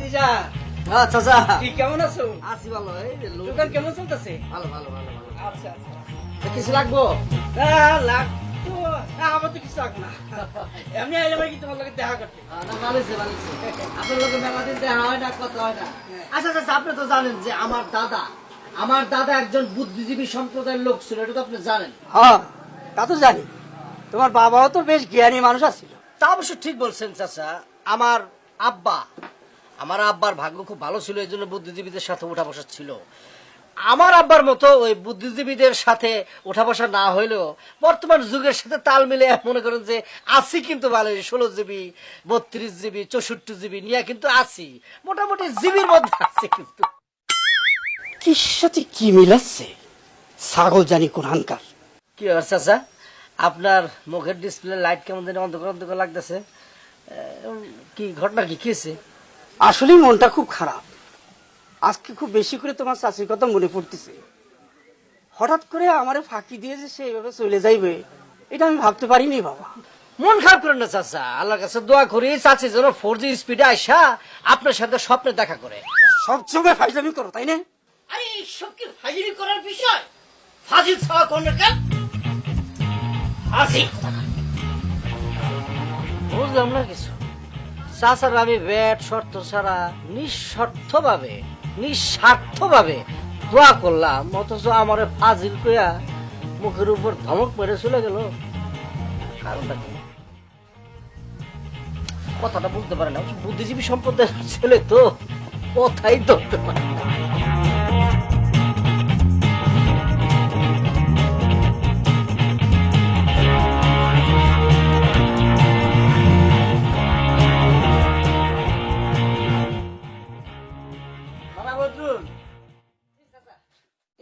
ভাতিজা আচ্ছা আচ্ছা কি কেমন আছো? আছি ভালো। এই যে লোক দোকান কেমন চলতেছে? ভালো ভালো ভালো ভালো। আচ্ছা আচ্ছা। কিছু লাগবো? লাগতো না, আমার তো কিছু লাগবে না। এমনি আইলে ভাই কি তোমার লোকের দেখা করতে। না ভালো হয়েছে ভালো হয়েছে। আপনার লোকে মেলা দিন দেখা হয় না, কথা হয় না। আচ্ছা আচ্ছা, আপনি তো জানেন যে আমার দাদা একজন বুদ্ধিজীবী সম্প্রদায়ের লোক ছিল, এটা তো আপনি জানেন। হ্যাঁ তা তো জানি, তোমার বাবাও তো বেশ জ্ঞানী মানুষ আছিল। তা অবশ্য ঠিক বলছেন চাচা। আমার আব্বার ভাগ্য খুব ভালো ছিল, এই জন্য বুদ্ধিজীবীদের সাথে উঠা বসা ছিল। আমার আব্বার মতো ওই বুদ্ধিজীবীদের সাথে উঠা বসা না হইলেও বর্তমান যুগের সাথে তাল মিলে মনে করেন যে আছি, কিন্তু ভালো 16 জিবি 32 জিবি 64 জিবি নিয়ে কিন্তু আছি, মোটামুটি জিবির মধ্যে আছে। কিন্তু কি সাথে কি মিলাচ্ছে ছাগল জানি কোরআনকার। কি ব্যাপার চাচা, আপনার মুখের ডিসপ্লে লাইট কেমন জানি অন্ধকার অন্ধকার লাগতেছে? কি ঘটনা, কি হয়েছে? আসলে মনটা খুব খারাপ। আজকে খুব বেশি করে তোমার চাষির কথা মনে পড়তেছে। হঠাৎ করে আমারে ফাঁকি দিয়ে যে সে এভাবে চলে যাইবে, এটা আমি ভাবতে পারিনি বাবা। মন খারাপ করেন না চাচা, আল্লাহর কাছে দোয়া করি চাচি যেন 4G স্পিডে আইসা আপনার সাথে স্বপ্নে দেখা করে। সবসময় ফাইজলামি করো তাই না? আরে এইসব কি ফাজিল করার বিষয়? ফাজিল ছাওয়া কোন কেন? ফাজিল বুঝলাম না কিছু। চাচার আমি ব্যাট শর্ত ছাড়া নিঃস্বার্থভাবে দোয়া করলাম, অথচ আমার ফাজিল কইয়া মুখের উপর ধমক মেরে চলে গেল। কারণটা কি? কথাটা বুঝতে পারে না, বুদ্ধিজীবী সম্প্রদায়ের ছেলে তো কথাই ধরতে পারে না।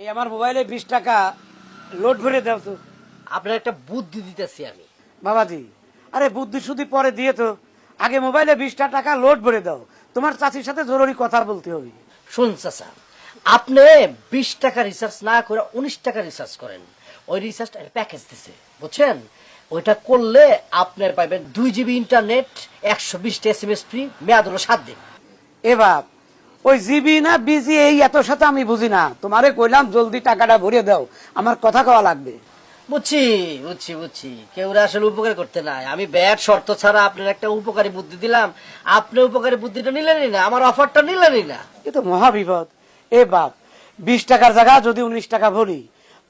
এই আমার মোবাইলে 20 টাকা লোড ভরে দাও তো। আপনার একটা বুদ্ধি দিতেছি আমি। বাবাজি, আরে বুদ্ধি শুধু পরে দিয়ে তো, আগে মোবাইলে 20 টাকা লোড ভরে দাও। তোমার চাচির সাথে জরুরি কথা বলতে হবে। শুন চাচা, আপনি 20 টাকা রিচার্জ না করে 19 টাকা রিচার্জ করেন। ওই রিচার্জটা প্যাকেজ দিছে, বুঝছেন? ওইটা করলে আপনার পাইবেন 2 জিবি ইন্টারনেট, 120টা SMS ফ্রি, মেয়াদ হলো 7 দিন। এ বাপ, ওই জিবি না বিজি এই এত সাথে আমি বুঝি না। তোমারে কইলাম জলদি টাকাটা ভরে দাও, আমার কথা কওয়া লাগবে। বুঝছি কেউ আসলে উপকার করতে নাই। আমি ব্যাট শর্ত ছাড়া আপনার একটা উপকারী বুদ্ধি দিলাম, আপনি উপকারী বুদ্ধিটা নিলেনই না, আমার অফারটা নিলেনই না। এ তো মহাবিপদ। এ বাপ, 20 টাকার জায়গা যদি 19 টাকা ভরি,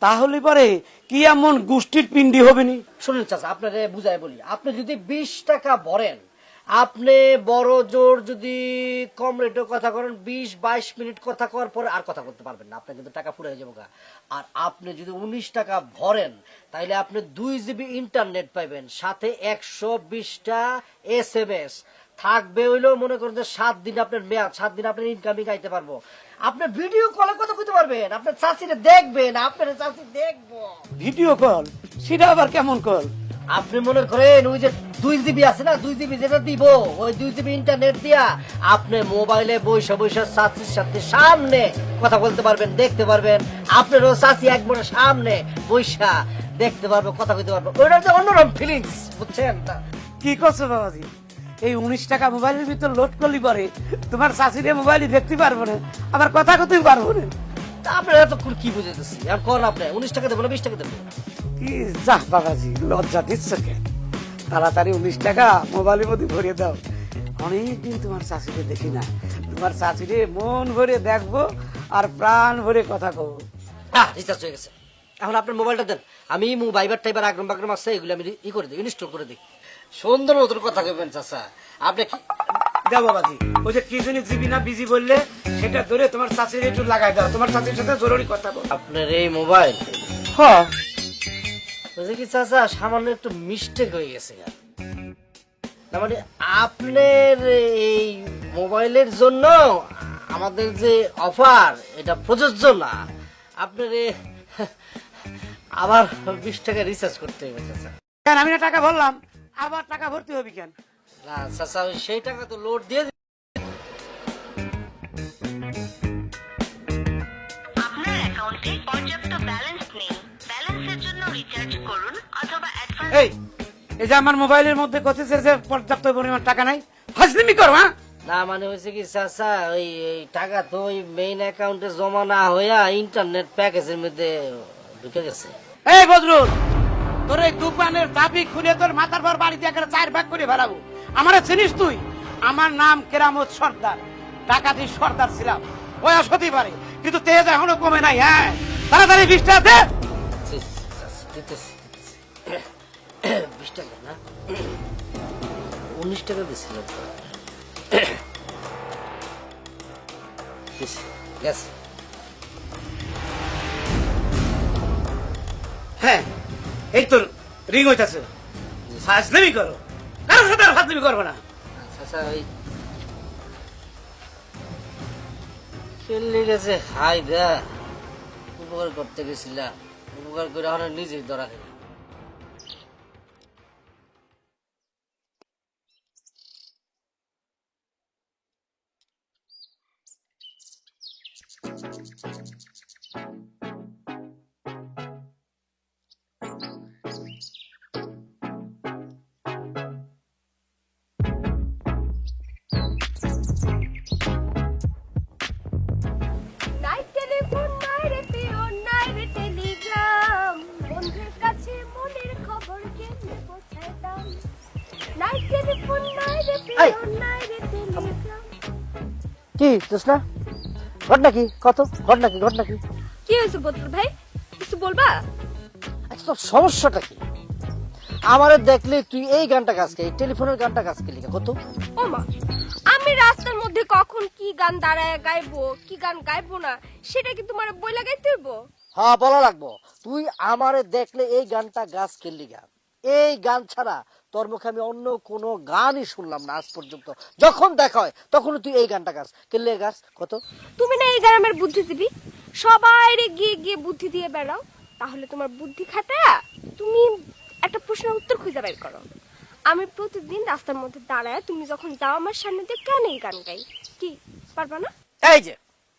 তাহলে পরে কি এমন গোষ্ঠীর পিন্ডি হবে নি? শুনুন চাচা, আপনারে বুঝাই বলি, আপনি যদি 20 টাকা ভরেন, আপনি বড় জোর যদি কম রেটে কথা করেন, 20-22 মিনিট কথা করার পরে আর কথা বলতে পারবেন না, আপনার কিন্তু টাকা ফুরে হয়ে যাবো। আর আপনি যদি 19 টাকা ভরেন, তাইলে আপনি 2 জিবি ইন্টারনেট পাইবেন, সাথে 120টা SMS থাকবে। হইলো মনে করেন যে 7 দিন আপনার মেয়াদ, 7 দিন আপনার ইনকামিং আইতে পারবো। আপনি ভিডিও কলে কথা কইতে পারবেন, আপনার চাচিরে দেখবেন, আপনার চাচি দেখবো। Video call? সেটা আবার কেমন কল? আপনি মনে করেন ওই যে 2 জিবি আছে না, 2 জিবি যেটা দিব, ওই 2 জিবি ইন্টারনেট দিয়া আপনি মোবাইলে বৈশা চাচির সাথে সামনে কথা বলতে পারবেন, দেখতে পারবেন। আপনারও চাচি একবারে সামনে বৈশা দেখতে পারবে, কথা বলতে পারবে। ওইটা যে অন্যরকম ফিলিংস, বুঝছেন? কি করছো বাবাজি? এই 19 টাকা মোবাইলের ভিতর লোড করলি পরে তোমার চাচিরে মোবাইলে দেখতে পারবো না, আবার কথা কতেই পারবো না। আপনার এতক্ষণ কি বুঝেতেছি? আর কোন আপনি 19 টাকা দেবো না 20 টাকা দেবো? কি যা বাবাজি, লজ্জা দিচ্ছ কেন? তাড়াতাড়ি 19 টাকা মোবাইলের মধ্যে ভরিয়ে দাও। অনেকদিন তোমার চাচিরে দেখি না, তোমার চাচিরে মন ভরে দেখবো আর প্রাণ ভরে কথা কব। রিচার্জ হয়ে গেছে, এখন আপনার মোবাইলটা দেন, আমি ভাইবার টাইবার আগ্রম বাগ্রম আছে এগুলো আমি করে দিই, ইনস্টল করে দিই। সুন্দর মতন কথা কইবেন চাচা আপনি। দাও বাবাজি, ওই যে কি জানি জিবি না বিজি বললে, সেটা ধরে তোমার চাচিরে একটু লাগাই দাও, তোমার চাচির সাথে জরুরি কথা বল। আপনার এই মোবাইল হ্যাঁ বুঝে কি চাচা, সামান্য একটু মিস্টেক হয়ে গেছে। না মানে আপনার এই মোবাইলের জন্য আমাদের যে অফার, এটা প্রযোজ্য না। আপনার আবার 20 টাকা রিচার্জ করতে হবে চাচা। কেন, আমি না টাকা ভরলাম, আবার টাকা ভরতে হবে কেন? না চাচা, সেই টাকা তো লোড দিয়ে আপনার অ্যাকাউন্টে পর্যাপ্ত ব্যালেন্স নেই, ব্যালেন্সের জন্য রিচার্জ করুন অথবা এই যে আমার মোবাইলের মধ্যে কথিত যে পর্যাপ্ত পরিমাণ টাকা নাই, ফাজলিমি করো। হ্যাঁ, না মানে হয়েছে কি চাচা, ওই এই টাকা তো ওই মেইন অ্যাকাউন্টে জমা না হইয়া ইন্টারনেট প্যাকেজের মধ্যে ঢুকে গেছে। এই বদরুল, তোর এই দোকানের চাবি খুলে তোর মাথার পর বাড়িতে একটা 4 ভাগ করে ফেলাবো। আমারে চিনিস তুই? আমার নাম কেরামত সর্দার, ডাকাতি সর্দার ছিলাম। বয়স হতেই পারে কিন্তু তেজ এখনো কমে নাই। হ্যাঁ, তাড়াতাড়ি 20 টাকা দে। দিতেছি 20 টাকা না, 19 টাকা দিছিল। গেছে। হ্যাঁ, এই তোর রিং হইতাছে। ফাজলামি করো, কারোর সাথে আর ফাজলামি করবো না। চাচা ওই চলে গেছে, হাই দা উপকার করতে গেছিলাম, উপকার করে এখন নিজেই ধরা খেলাম। নাই টেলিফোন নাই রে পিওন নাই রে টেলিগ্রাম, বন্ধুর কাছে মনের খবর কেমনে পৌঁছায় দাম। নাই টেলিফোন নাই রে পিওন নাই রে টেলিগ্রাম। কি জোসনা, ঘটনা কি? কত ঘটনা কি? ঘটনা কি? কি হয়েছে বদরুল ভাই, কিছু বলবা? আচ্ছা তোর সমস্যাটা কি? আমারে দেখলে তুই এই গানটা গাছকে, এই টেলিফোনের গানটা গাছকে লিখা কত? ও মা, আমি রাস্তার মধ্যে কখন কি গান দাঁড়ায় গাইবো, কি গান গাইবো না সেটা কি তোমার বই লাগাইতে হইব? হ্যাঁ বলা লাগবো। তুই আমারে দেখলে এই গানটা গাছ খেললি গান, এই গান ছাড়া তোর মুখে আমি অন্য কোনো গানই শুনলাম না আজ পর্যন্ত। যখন দেখা হয় তখন তুই এই গানটা গাছ খেললে গাছ কত? তুমি না এই গ্রামের বুদ্ধিজীবী, সবাই গিয়ে গিয়ে বুদ্ধি দিয়ে বেড়াও, তাহলে তোমার বুদ্ধি খাটায়া তুমি একটা প্রশ্নের উত্তর খুঁজে বের করো। আমি প্রতিদিন রাস্তার মধ্যে দাঁড়ায় তুমি যখন যাও আমার সামনে দিয়ে কেন এই গান গাই, কি পারবা না? এই যে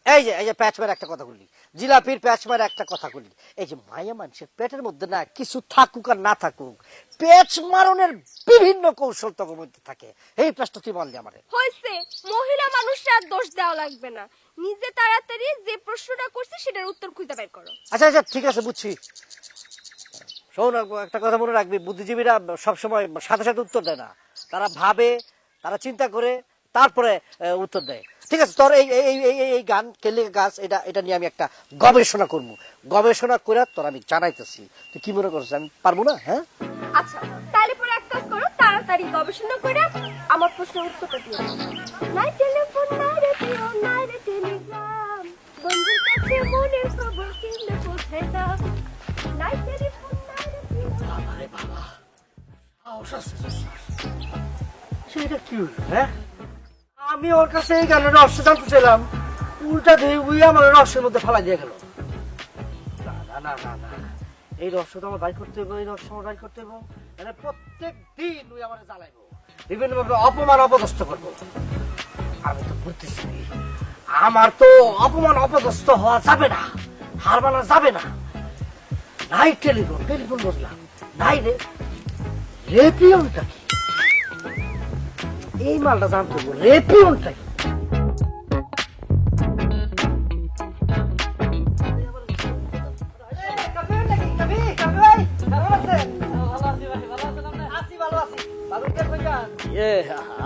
এই যে এই যে প্যাচমার একটা কথা বললি, জিলাপির প্যাচমার একটা কথা বললি, এই যে মায়া মানুষের পেটের মধ্যে না কিছু থাকুক আর না থাকুক, পেচ মারনের বিভিন্ন কৌশল তোর মধ্যে থাকে। এই প্রশ্ন তুই মানলি আমারে। হয়েছে, মহিলা মানুষরা আর দোষ দেওয়া লাগবে না, নিজে তাড়াতাড়ি যে প্রশ্নটা করছে সেটার উত্তর খুঁজে বের করো। আচ্ছা আচ্ছা ঠিক আছে বুঝছি। শোন একটা কথা মনে রাখবি, বুদ্ধিজীবীরা সবসময় সাথে সাথে উত্তর দেয় না, তারা ভাবে, তারা চিন্তা করে তারপরে উত্তর দেয়। ঠিক আছে, তোর এই এই এই এই গান কেলে গাছ এটা এটা নিয়ে আমি একটা গবেষণা করবো, গবেষণা করে তোর আমি জানাইতেছি। তুই কি মনে করছিস আমি পারবো না? হ্যাঁ আচ্ছা তাহলে পরে এক কাজ করো, তাড়াতাড়ি গবেষণা করে আমার প্রশ্নের উত্তরটা দিও। নাই টেলিফোন নাই রে পিও নাই রে টেলিগ্রাম, বন্ধুর কাছে মনের খবর কেমনে পৌঁছায় দাও। নাই টেলিফোন নাই রে পিও। আরে বাবা, সেটা কি হলো? হ্যাঁ আমি ওর কাছে এই গানের রহস্য জানতে চাইলাম, উল্টা দিয়ে উই আমার রহস্যের মধ্যে ফালা দিয়ে গেল। না না না না না, এই রহস্যটা আমার বাই করতে হবে, এই রহস্য আমার বাই করতে হবে। মানে প্রত্যেক দিন উই আমার জ্বালাইবো, বিভিন্ন ভাবে অপমান অপদস্থ করবো। আমি তো বুঝতেছি আমার তো অপমান অপদস্থ হওয়া যাবে না, হার মানা যাবে না। নাই টেলিফোন, টেলিফোন বসলাম নাই রে, রেপিয়নটা কি? এই মালটা জানতে হবে, রেপিয়নটা কি?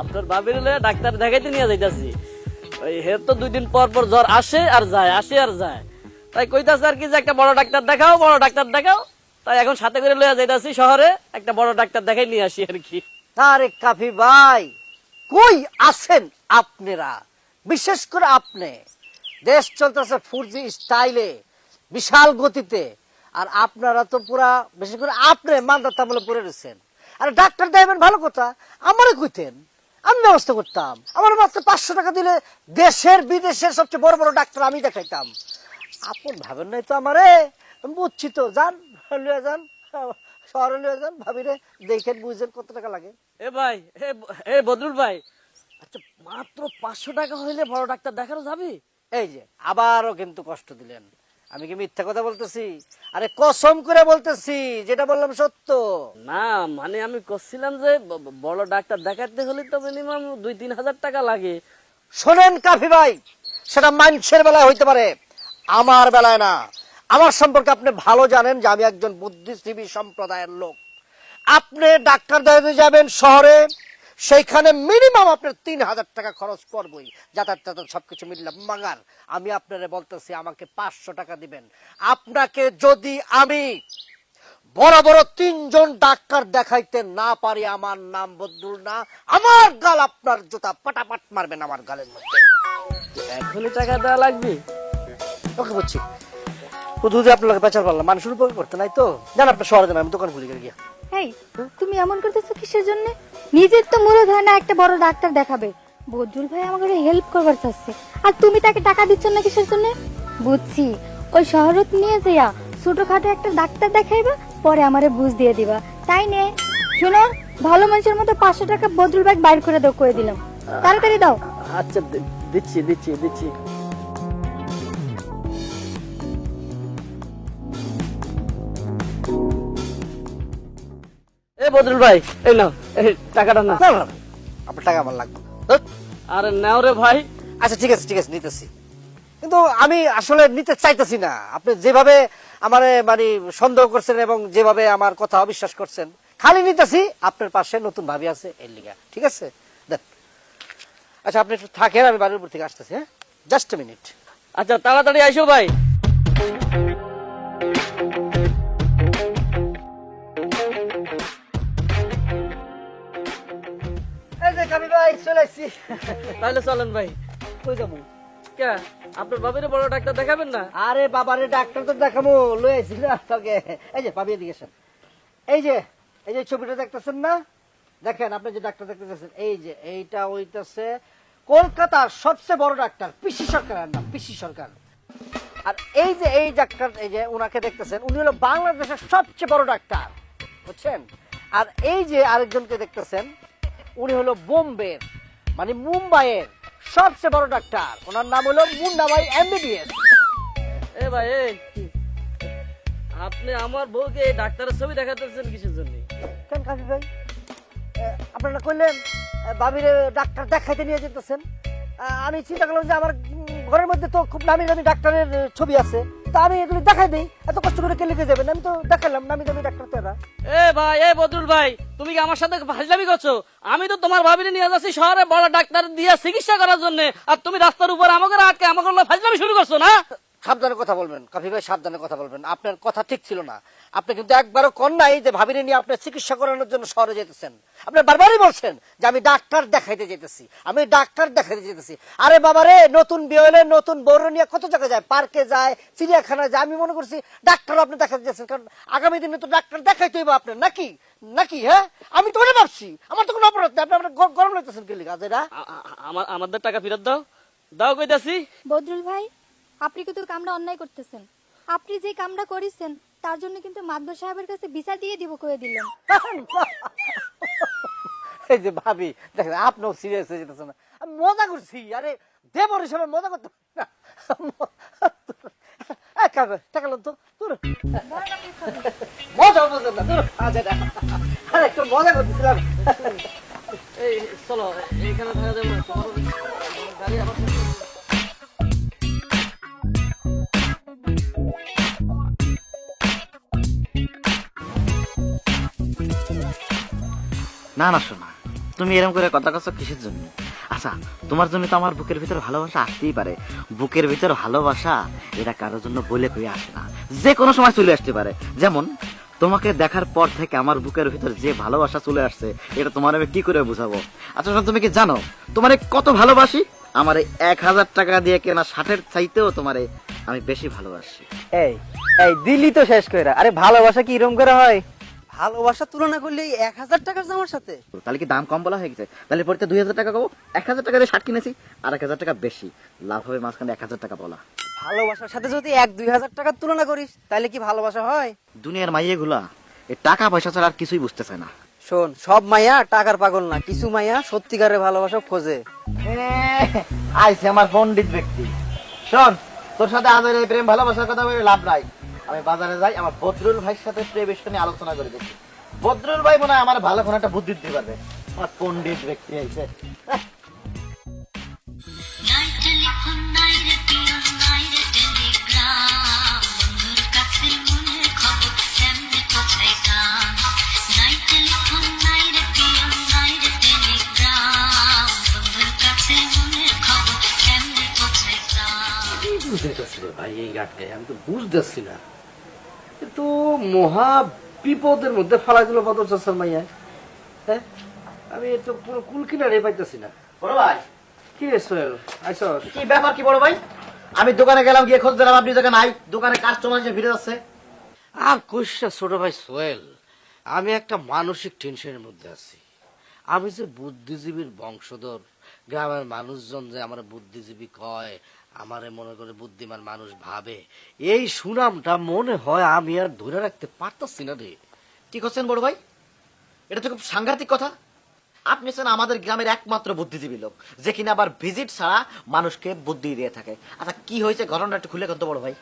আপনার বাবির ডাক্তার দেখাইতে নিয়ে যাইতাছি। ওই হে তো 2 দিন পর পর জ্বর আসে আর যায়, আসে আর যায়। তাই কইতাছে আর কি যে একটা বড় ডাক্তার দেখাও, বড় ডাক্তার দেখাও। তাই এখন সাথে করে লইয়া যাইতাছি শহরে, একটা বড় ডাক্তার দেখাই নিয়ে আসি আর কি। আরে কাফি ভাই, কই আছেন আপনারা? বিশেষ করে আপনি, দেশ চলতেছে 4G স্টাইলে, বিশাল গতিতে, আর আপনারা তো পুরা, বিশেষ করে আপনি মান্দার তামলে পড়ে রয়েছেন। আরে ডাক্তার দেবেন ভালো কথা, আমারে কইতেন, আমি ব্যবস্থা করতাম। আমার মাত্র 500 টাকা দিলে দেশের বিদেশের সবচেয়ে বড় বড় ডাক্তার আমি দেখাইতাম। আপন ভাবেন নাই তো আমারে, বুঝছি তো, যান লইয়া যান শহরে লইয়া যান, ভাবিরে দেখেন বুঝেন কত টাকা লাগে। এ ভাই, এ বদরুল ভাই, আচ্ছা মাত্র 500 টাকা হইলে বড় ডাক্তার দেখানো যাবে? এই যে আবারও কিন্তু কষ্ট দিলেন, আমি কি মিথ্যা কথা বলতেছি? আরে কসম করে বলতেছি, যেটা বললাম সত্য। না মানে আমি করছিলাম যে বড় ডাক্তার দেখাতে হলে তো মিনিমাম 2-3 হাজার টাকা লাগে। শোনেন কাফি ভাই, সেটা মানুষের বেলায় হইতে পারে, আমার বেলায় না। আমার সম্পর্কে আপনি ভালো জানেন যে আমি একজন বুদ্ধিজীবী সম্প্রদায়ের লোক। আপনি ডাক্তার দেখাতে যাবেন শহরে, সেইখানে মিনিমাম আপনার 3,000 টাকা খরচ করবই, যাতায়াত সবকিছু মিললাম। মাগার আমি আপনারে বলতেছি, আমাকে 500 টাকা দিবেন। আপনাকে যদি আমি বড় বড় 3 জন ডাক্তার দেখাইতে না পারি, আমার নাম বদরুল না, আমার গাল আপনার জুতা পাটাপাট মারবেন আমার গালের মধ্যে। এখনই টাকা দেওয়া লাগবে? ওকে বুঝছি, শুধু যে আপনাকে বেচার পারলাম, মানুষের উপর করতে নাই তো। জান আপনার শহরে যান, আমি দোকান খুলি গিয়া। এই তুমি এমন করতেছো কিসের জন্য? নিজের তো মূলত হয় না একটা বড় ডাক্তার দেখাবে, বদরুল ভাই আমাকে হেল্প করবার চাচ্ছে, আর তুমি তাকে টাকা দিচ্ছ না কিসের জন্য? বুঝছি, ওই শহরত নিয়ে যাইয়া ছোটখাটো একটা ডাক্তার দেখাইবা, পরে আমারে বুঝ দিয়ে দিবা, তাই নে। শোনো, ভালো মানুষের মতো 500 টাকা বদরুল ভাই বাইর করে দাও, কয়ে দিলাম, তাড়াতাড়ি দাও। আচ্ছা দিচ্ছি দিচ্ছি দিচ্ছি। এই বদরুল ভাই, এই নাও এই টাকাটা না। না না না, আপনার টাকা আমার লাগবে না। ধুৎ। আরে নাও রে ভাই। আচ্ছা ঠিক আছে ঠিক আছে, নিতেছি, কিন্তু আমি আসলে নিতে চাইতেছি না। আপনি যেভাবে আমার মানে সন্দেহ করছেন এবং যেভাবে আমার কথা অবিশ্বাস করছেন, খালি নিতেছি। আপনার পাশে নতুন ভাবি আছে এর লিগা, ঠিক আছে দেন। আচ্ছা আপনি একটু থাকেন, আমি বাড়ির উপর থেকে আসতেছি। হ্যাঁ, জাস্ট মিনিট। আচ্ছা তাড়াতাড়ি আইসো ভাই। এই যে কামি ভাই চলে আসছি। তাহলে চলেন ভাই। কই যাবো? কে আপনার বাবিরে বড় ডাক্তার দেখাবেন না? আরে বাবারে, ডাক্তার তো দেখাবো, লয়ে আইছি না তোকে। এই যে ভাবি এদিকে আসেন। এই যে এই যে ছবিটা দেখতেছেন না, দেখেন আপনি যে ডাক্তার দেখতেছেন, এই যে এইটা হইতেছে কলকাতার সবচেয়ে বড় ডাক্তার, পিসি সরকারের নাম, পিসি সরকার। আর এই যে এই ডাক্তার, এই যে উনাকে দেখতেছেন, উনি হলো বাংলাদেশের সবচেয়ে বড় ডাক্তার, বুঝছেন? আর এই যে আরেকজনকে দেখতেছেন, উনি হলো বোম্বের মানে মুম্বাইয়ের সবচেয়ে বড় ডাক্তার, ওনার নাম হলো মুন্না ভাই এমবিবিএস। এ ভাই এই আপনি আমার বউকে এই ডাক্তারের ছবি দেখাতেছেন কিসের জন্য? কেন কাজী ভাই, আপনারা কইলেন বাবির ডাক্তার দেখাইতে নিয়ে যেতেছেন, আমি চিন্তা করলাম যে আমার ঘরের মধ্যে তো খুব নামি দামি ডাক্তারের ছবি আছে, তা আমি এগুলি দেখাই দিই, এত কষ্ট করে কে লিখে যাবেন? আমি তো দেখালাম নামি দামি ডাক্তার তেরা। এ ভাই এ বদরুল ভাই, তুমি কি আমার সাথে ফাজলামি করছো? আমি তো তোমার ভাবিরে নিয়ে যাচ্ছি শহরে বড় ডাক্তার দিয়ে চিকিৎসা করার জন্য, আর তুমি রাস্তার উপর আমাকে আটকে আমাকে ফাজলামি শুরু করছো না? সাবধানে কথা বলবেন কাফি ভাই, সাবধানে কথা বলবেন। আপনার কথা ঠিক ছিল না। আপনি কিন্তু একবারও কন নাই যে ভাবিরে নিয়ে আপনার চিকিৎসা করানোর জন্য শহরে যেতেছেন। আপনি বারবারই বলছেন যে আমি ডাক্তার দেখাইতে যেতেছি, আমি ডাক্তার দেখাইতে যেতেছি। আরে বাবা রে, নতুন বিয়ে হলে নতুন বউর নিয়ে কত জায়গায় যায়, পার্কে যায়, চিড়িয়াখানায় যায়। আমি মনে করছি ডাক্তার আপনি দেখাতে যাচ্ছেন, কারণ আগামী দিনে তো ডাক্তার দেখাইতে হইব আপনার, নাকি নাকি? হ্যাঁ, আমি তো মনে ভাবছি আমার তো কোনো অপরাধ নেই। আপনি আপনার গরম লাগতেছেন কি লিখা যেটা? আমাদের টাকা ফেরত দাও, দাও কইতাছি। বদরুল ভাই, আপনি কিন্তু কামটা অন্যায় করতেছেন। আপনি যে কামটা করেছেন তার জন্য কিন্তু মাদবর সাহেবের কাছে বিচার দিয়ে দিব, কয়ে দিলেন। এই যে ভাবি দেখেন, আপনিও সিরিয়াস হয়ে যেতেছেন না। আমি মজা করছি, আরে দেবর হিসাবে মজা করতে পারি না। টাকা লোন তো দূর, মজা বুঝলেন না, দূর। আরে একটু মজা করতেছিলাম। এই চলো, এইখানে থাকা যাবে না, তোমার গাড়ি আবার না না শোনা, তুমি এরকম করে কথা কচ্ছ কিসের জন্য? আচ্ছা, তোমার জন্য তো আমার বুকের ভিতর ভালোবাসা আসতেই পারে। বুকের ভিতর ভালোবাসা এটা কারোর জন্য বলে কয়ে আসে না, যে কোনো সময় চলে আসতে পারে। যেমন তোমাকে দেখার পর থেকে আমার বুকের ভিতর যে ভালোবাসা চলে আসছে, এটা তোমার আমি কি করে বুঝাবো? আচ্ছা শোনো, তুমি কি জানো তোমারে কত ভালোবাসি? আমার 1000 টাকা দিয়ে কেনা শার্টের চাইতেও তোমারে আমি বেশি ভালোবাসি। এই এই দিল্লি তো শেষ করে। আরে ভালোবাসা কি এরকম করে হয়? ভালোবাসা তুলনা করলে 1000 টাকার জামার সাথে তাহলে কি দাম কম বলা হয়ে গেছে? তাহলে পরে 2000 টাকা কবো, 1000 টাকা দিয়ে শার্ট কিনেছি, আর 1000 টাকা বেশি লাভ হবে, মাঝখানে 1000 টাকা বলা। ভালোবাসার সাথে যদি 1-2 হাজার টাকার তুলনা করিস তাহলে কি ভালোবাসা হয়? দুনিয়ার মাইয়ে গুলা এই টাকা পয়সা ছাড়া আর কিছুই বুঝতেছে না। শোন, সব মাইয়া টাকার পাগল না, কিছু মাইয়া সত্যিকারের ভালোবাসা খোঁজে। আইছে আমার পণ্ডিত ব্যক্তি। শোন, তোর সাথে আমাদের এই প্রেম ভালোবাসার কথা বলে লাভ নাই। আমি বাজারে যাই, আমার বদরুল ভাইয়ের সাথে প্রেম বিষয় নিয়ে আলোচনা করে দেখি। বদরুল ভাই মনে হয় আমার ভালো কোনো একটা বুদ্ধি দিতে পারবে। আমার পণ্ডিত ব্যক্তি আছে। নাই টেলিফোন নাই রে পিয়ন নাই রে টেলিগ্রাম বন্ধুর কাছে মনের খবর কেমনে পৌঁছাইতাম নাই টেলিফোন নাই রে পিয়ন নাই রে টেলিগ্রাম বন্ধুর কাছে মনের খবর কেমনে পৌঁছাইতাম কি বুঝতেছি রে ভাই এই গানকে, আমি তো বুঝতেছি না। কিন্তু মহা বিপদের মধ্যে ফেলা দিল বদর চাচার মাইয়া। হ্যাঁ, আমি তো পুরো কুল কিনারে পাইতেছি না। বড় ভাই, কি রে সোহেল, আইসস? কি ব্যাপার কি বড় ভাই? আমি দোকানে গেলাম, গিয়ে খোঁজ দিলাম আপনি দোকানে নাই। দোকানে কাস্টমার এসে ভিড়ে যাচ্ছে। আর কইসা ছোট ভাই সোহেল, আমি একটা মানসিক টেনশনের মধ্যে আছি। আমি যে বুদ্ধিজীবীর বংশধর, গ্রামের মানুষজন যে আমার বুদ্ধিজীবী কয়, আমারে মনে করে বুদ্ধিমান মানুষ ভাবে, এই সুনামটা মনে হয় আমি আর ধরে রাখতে পারতাছি না রে। কি করছেন বড় ভাই? এটা তো খুব সাংঘাতিক কথা। আপনি হচ্ছেন আমাদের গ্রামের একমাত্র বুদ্ধিজীবী লোক, যে কিনা আবার ভিজিট ছাড়া মানুষকে বুদ্ধি দিয়ে থাকে। আচ্ছা, কি হয়েছে ঘটনাটা একটু খুলে কথা বড় ভাই।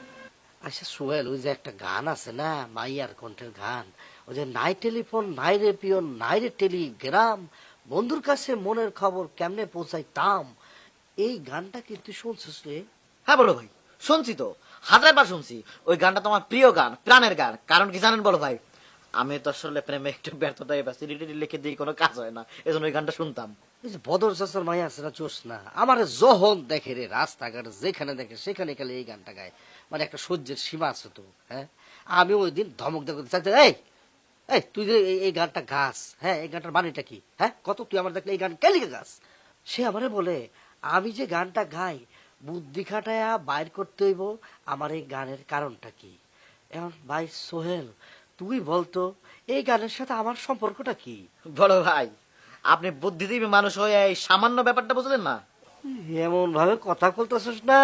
আচ্ছা সোহেল, ওই যে একটা গান আছে না, মাইয়ার কণ্ঠের গান, ওই যে নাই টেলিফোন নাই রে পিয়ন নাই রে টেলিগ্রাম বন্ধুর কাছে মনের খবর কেমনে পৌঁছাইতাম, এই গানটা কি তুই শুনছিস রে? হ্যাঁ বড় ভাই, শুনছি তো, 1000বার শুনছি। ওই গানটা তো আমার প্রিয় গান, প্রাণের গান। কারণ কি জানেন বড় ভাই? আমি তো আসলে প্রেমে একটু ব্যর্থতায় ব্যস্ত, লিখে দিয়ে কোনো কাজ হয় না, এজন্য ওই গানটা শুনতাম। এই যে বদর চাচার মাইয়া আছে না, চোস না, আমার যখন দেখে রে রাস্তাঘাট যেখানে দেখে সেখানে খালি এই গানটা গায়। মানে একটা সহ্যের সীমা আছে তো। হ্যাঁ, আমি ওই দিন ধমক দেখতে চাইতে, এই এই তুই যে এই গানটা গাস, হ্যাঁ এই গানটার মানেটা কি? হ্যাঁ, কত তুই আমার দেখলে এই গান কে লিখে গাস? সে আমারে বলে, আমি যে গানটা গাই বুদ্ধি খাটায়া বাইর করতে হইব আমার এই গানের কারণটা কি। এখন ভাই সোহেল, তুই বলতো এই গানের সাথে আমার সম্পর্কটা কি? বড় ভাই, আপনি বুদ্ধিজীবী মানুষ হয়ে এই সামান্য ব্যাপারটা বুঝলেন না? এমন ভাবে কথা বলতেছিস না,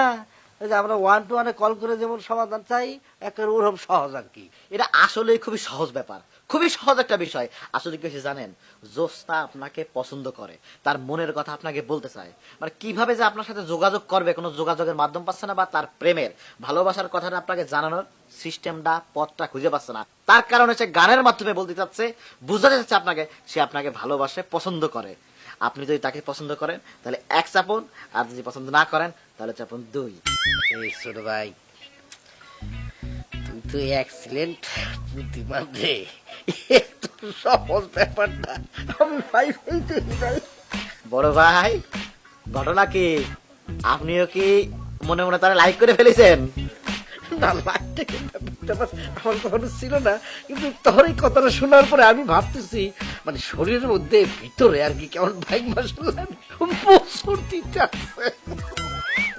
এই যে আমরা 1 to 1 কল করে যেমন সমাধান চাই, একের ওরকম সহজ আর কি। এটা আসলে খুবই সহজ ব্যাপার, খুবই সহজ একটা বিষয়। আসলে কি হয়েছে জানেন? জোস্তা আপনাকে পছন্দ করে, তার মনের কথা আপনাকে বলতে চায়। মানে কিভাবে যে আপনার সাথে যোগাযোগ করবে, কোনো যোগাযোগের মাধ্যম পাচ্ছে না, বা তার প্রেমের ভালোবাসার কথাটা আপনাকে জানানোর সিস্টেমটা, পথটা খুঁজে পাচ্ছে না। তার কারণে সে গানের মাধ্যমে বলতে চাচ্ছে, বুঝাতে চাচ্ছে আপনাকে, সে আপনাকে ভালোবাসে, পছন্দ করে। আপনি যদি তাকে পছন্দ করেন তাহলে 1 চাপুন, আর যদি পছন্দ না করেন তাহলে চাপুন 2। এই ছোট ভাই, তুই তো এক্সিলেন্ট বুদ্ধিমান রে। এত সহজ ব্যাপারটা আমি ভাই ফেলতে চাই। বড় ভাই, ঘটনা কি? আপনিও কি মনে মনে তারা লাইক করে ফেলেছেন? না, লাগতে কিন্তু ব্যাপারটা আমার কখনো ছিল না, কিন্তু তোর এই কথাটা শোনার পরে আমি ভাবতেছি, মানে শরীরের মধ্যে ভিতরে আর কি কেমন ভাই মাসাল্লাহ বছর দিতে আছে।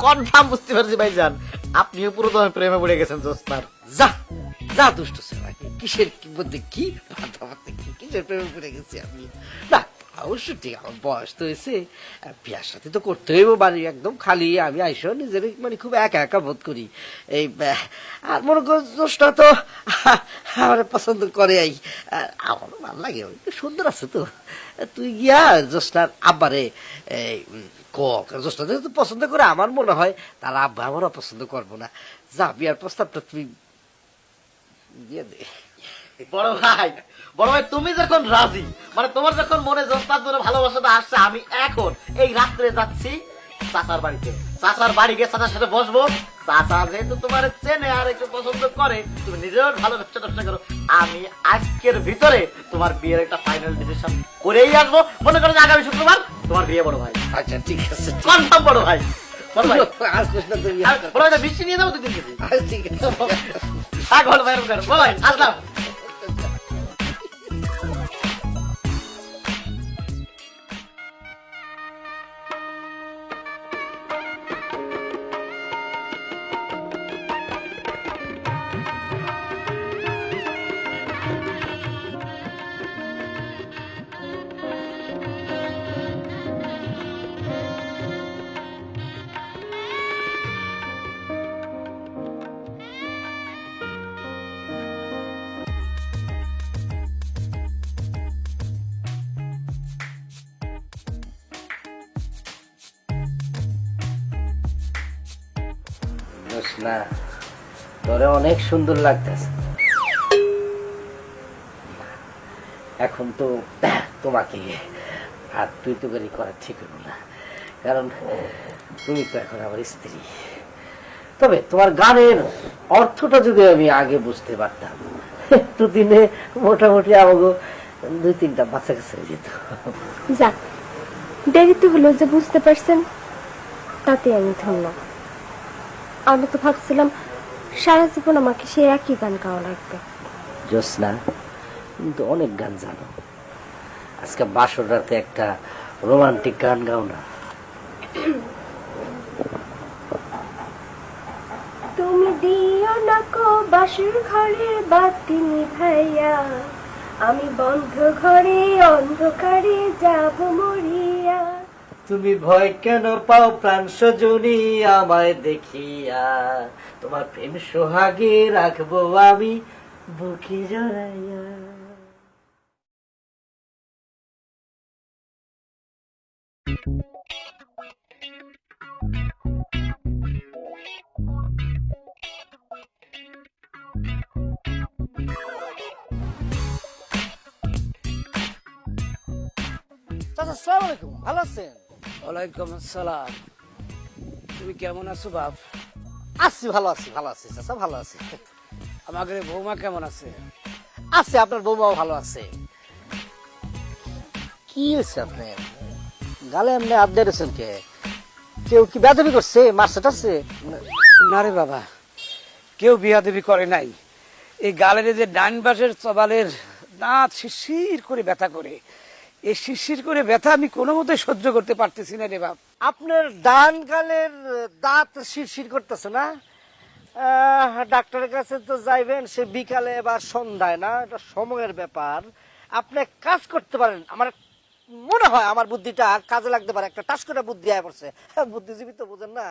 কনফার্ম বুঝতে পারছি ভাইজান, আপনিও পুরো তোমার প্রেমে পড়ে গেছেন জোস্তার। যা যা দুষ্ট ছেলে, কিসের মধ্যে কি ভাতাভাতি, কিসের প্রেমে পড়ে গেছি আমি? না অবশ্য ঠিক, আমার বয়স তো হয়েছে, বিয়ার সাথে তো করতে হইব, বাড়ি একদম খালি আমি আইসো নিজের মানে খুব একা একা বোধ করি। এই আর মনে কর দোষটা তো আমার পছন্দ করে, আমারও ভালো লাগে, সুন্দর আছে তো। তুই গিয়া জোসনার আব্বারে কক, জোসনা যেহেতু পছন্দ করে, আমার মনে হয় তার আব্বা আমারও পছন্দ করবো না। যা, বিয়ার প্রস্তাবটা তুই দিয়ে দে। বড় ভাই, বড় ভাই, তুমি যখন রাজি, মানে তোমার যখন মনে জোস্তার জন্য ভালোবাসাটা আসছে, আমি এখন এই রাত্রে যাচ্ছি চাচার বাড়িতে। চাচার বাড়ি গিয়ে চাচার সাথে বসবো। চাচা যেহেতু তোমার চেনে আর একটু পছন্দ করে, তুমি নিজেও ভালো ব্যবসা টবসা করো। আমি আজকের ভিতরে তোমার বিয়ের একটা ফাইনাল ডিসিশন করেই আসবো। মনে করো যে আগামী শুক্রবার তোমার বিয়ে বড় ভাই। আচ্ছা ঠিক আছে, কনফার্ম বড় ভাই। বড় ভাই, আর কৃষ্ণ তুমি বড় ভাই, মিষ্টি নিয়ে যাবো 2 কেজি। ঠিক আছে। বড় ভাই, বড় ভাই আসলাম। না, তোরে অনেক সুন্দর লাগতেছে। এখন তো তোমাকে আর তুই তো করি করা ঠিক হইব না, কারণ তুমি তো এখন আমার স্ত্রী। তবে তোমার গানের অর্থটা যদি আমি আগে বুঝতে পারতাম, একটু দিনে মোটামুটি আমাকে 2-3টা বাচ্চা কাছে হয়ে যেত। যাক, দেরিতে হলো যে বুঝতে পারছেন, তাতে আমি ধন্য। আমি তো ভাবছিলাম সারা জীবন আমাকে সে একই গান গাওয়া লাগবে। জোসনা, কিন্তু অনেক গান জানো, আজকে বাসর রাতে একটা রোমান্টিক গান গাও না। তুমি দিও না কো বাসর ঘরের বাতি নিভাইয়া, আমি বন্ধ ঘরে অন্ধকারে যাব মরিয়া। তুমি ভয় কেন পাও প্রাণ সজনী আমায় দেখিয়া, তোমার প্রেম সোহাগে রাখবো আমি বুকে জড়াইয়া। চাচা, আসসালামু আলাইকুম, ভালো আছেন? ওয়ালাইকুম আসসালাম। তুমি কেমন আছো বাপ? আছি, ভালো আছি, ভালো আছি চাচা, ভালো আছি। আমাদের বৌমা কেমন আছে? আছে, আপনার বৌমাও ভালো আছে। কি হয়েছে আপনার গালে এমনি আপ দিয়েছেন? কে কেউ কি বেয়াদবি করছে, মারছে টারছে? না রে বাবা, কেউ বিয়াদবি করে নাই। এই গালের যে ডান পাশের চবালের দাঁত শিরশির করে ব্যথা করে, এই শিরশির করে ব্যথা আমি কোনো মতে সহ্য করতে পারতেছি না রে বাপ। আপনার ডান গালের দাঁত শিরশির করতেছে না? ডাক্তারের কাছে তো যাইবেন সে বিকালে বা সন্ধ্যায়, না? এটা সময়ের ব্যাপার। আপনি কাজ করতে পারেন, আমার মনে হয় আমার বুদ্ধিটা কাজে লাগতে পারে। একটা টাস করে বুদ্ধি আয় পড়ছে, বুদ্ধিজীবী তো বুঝেন না।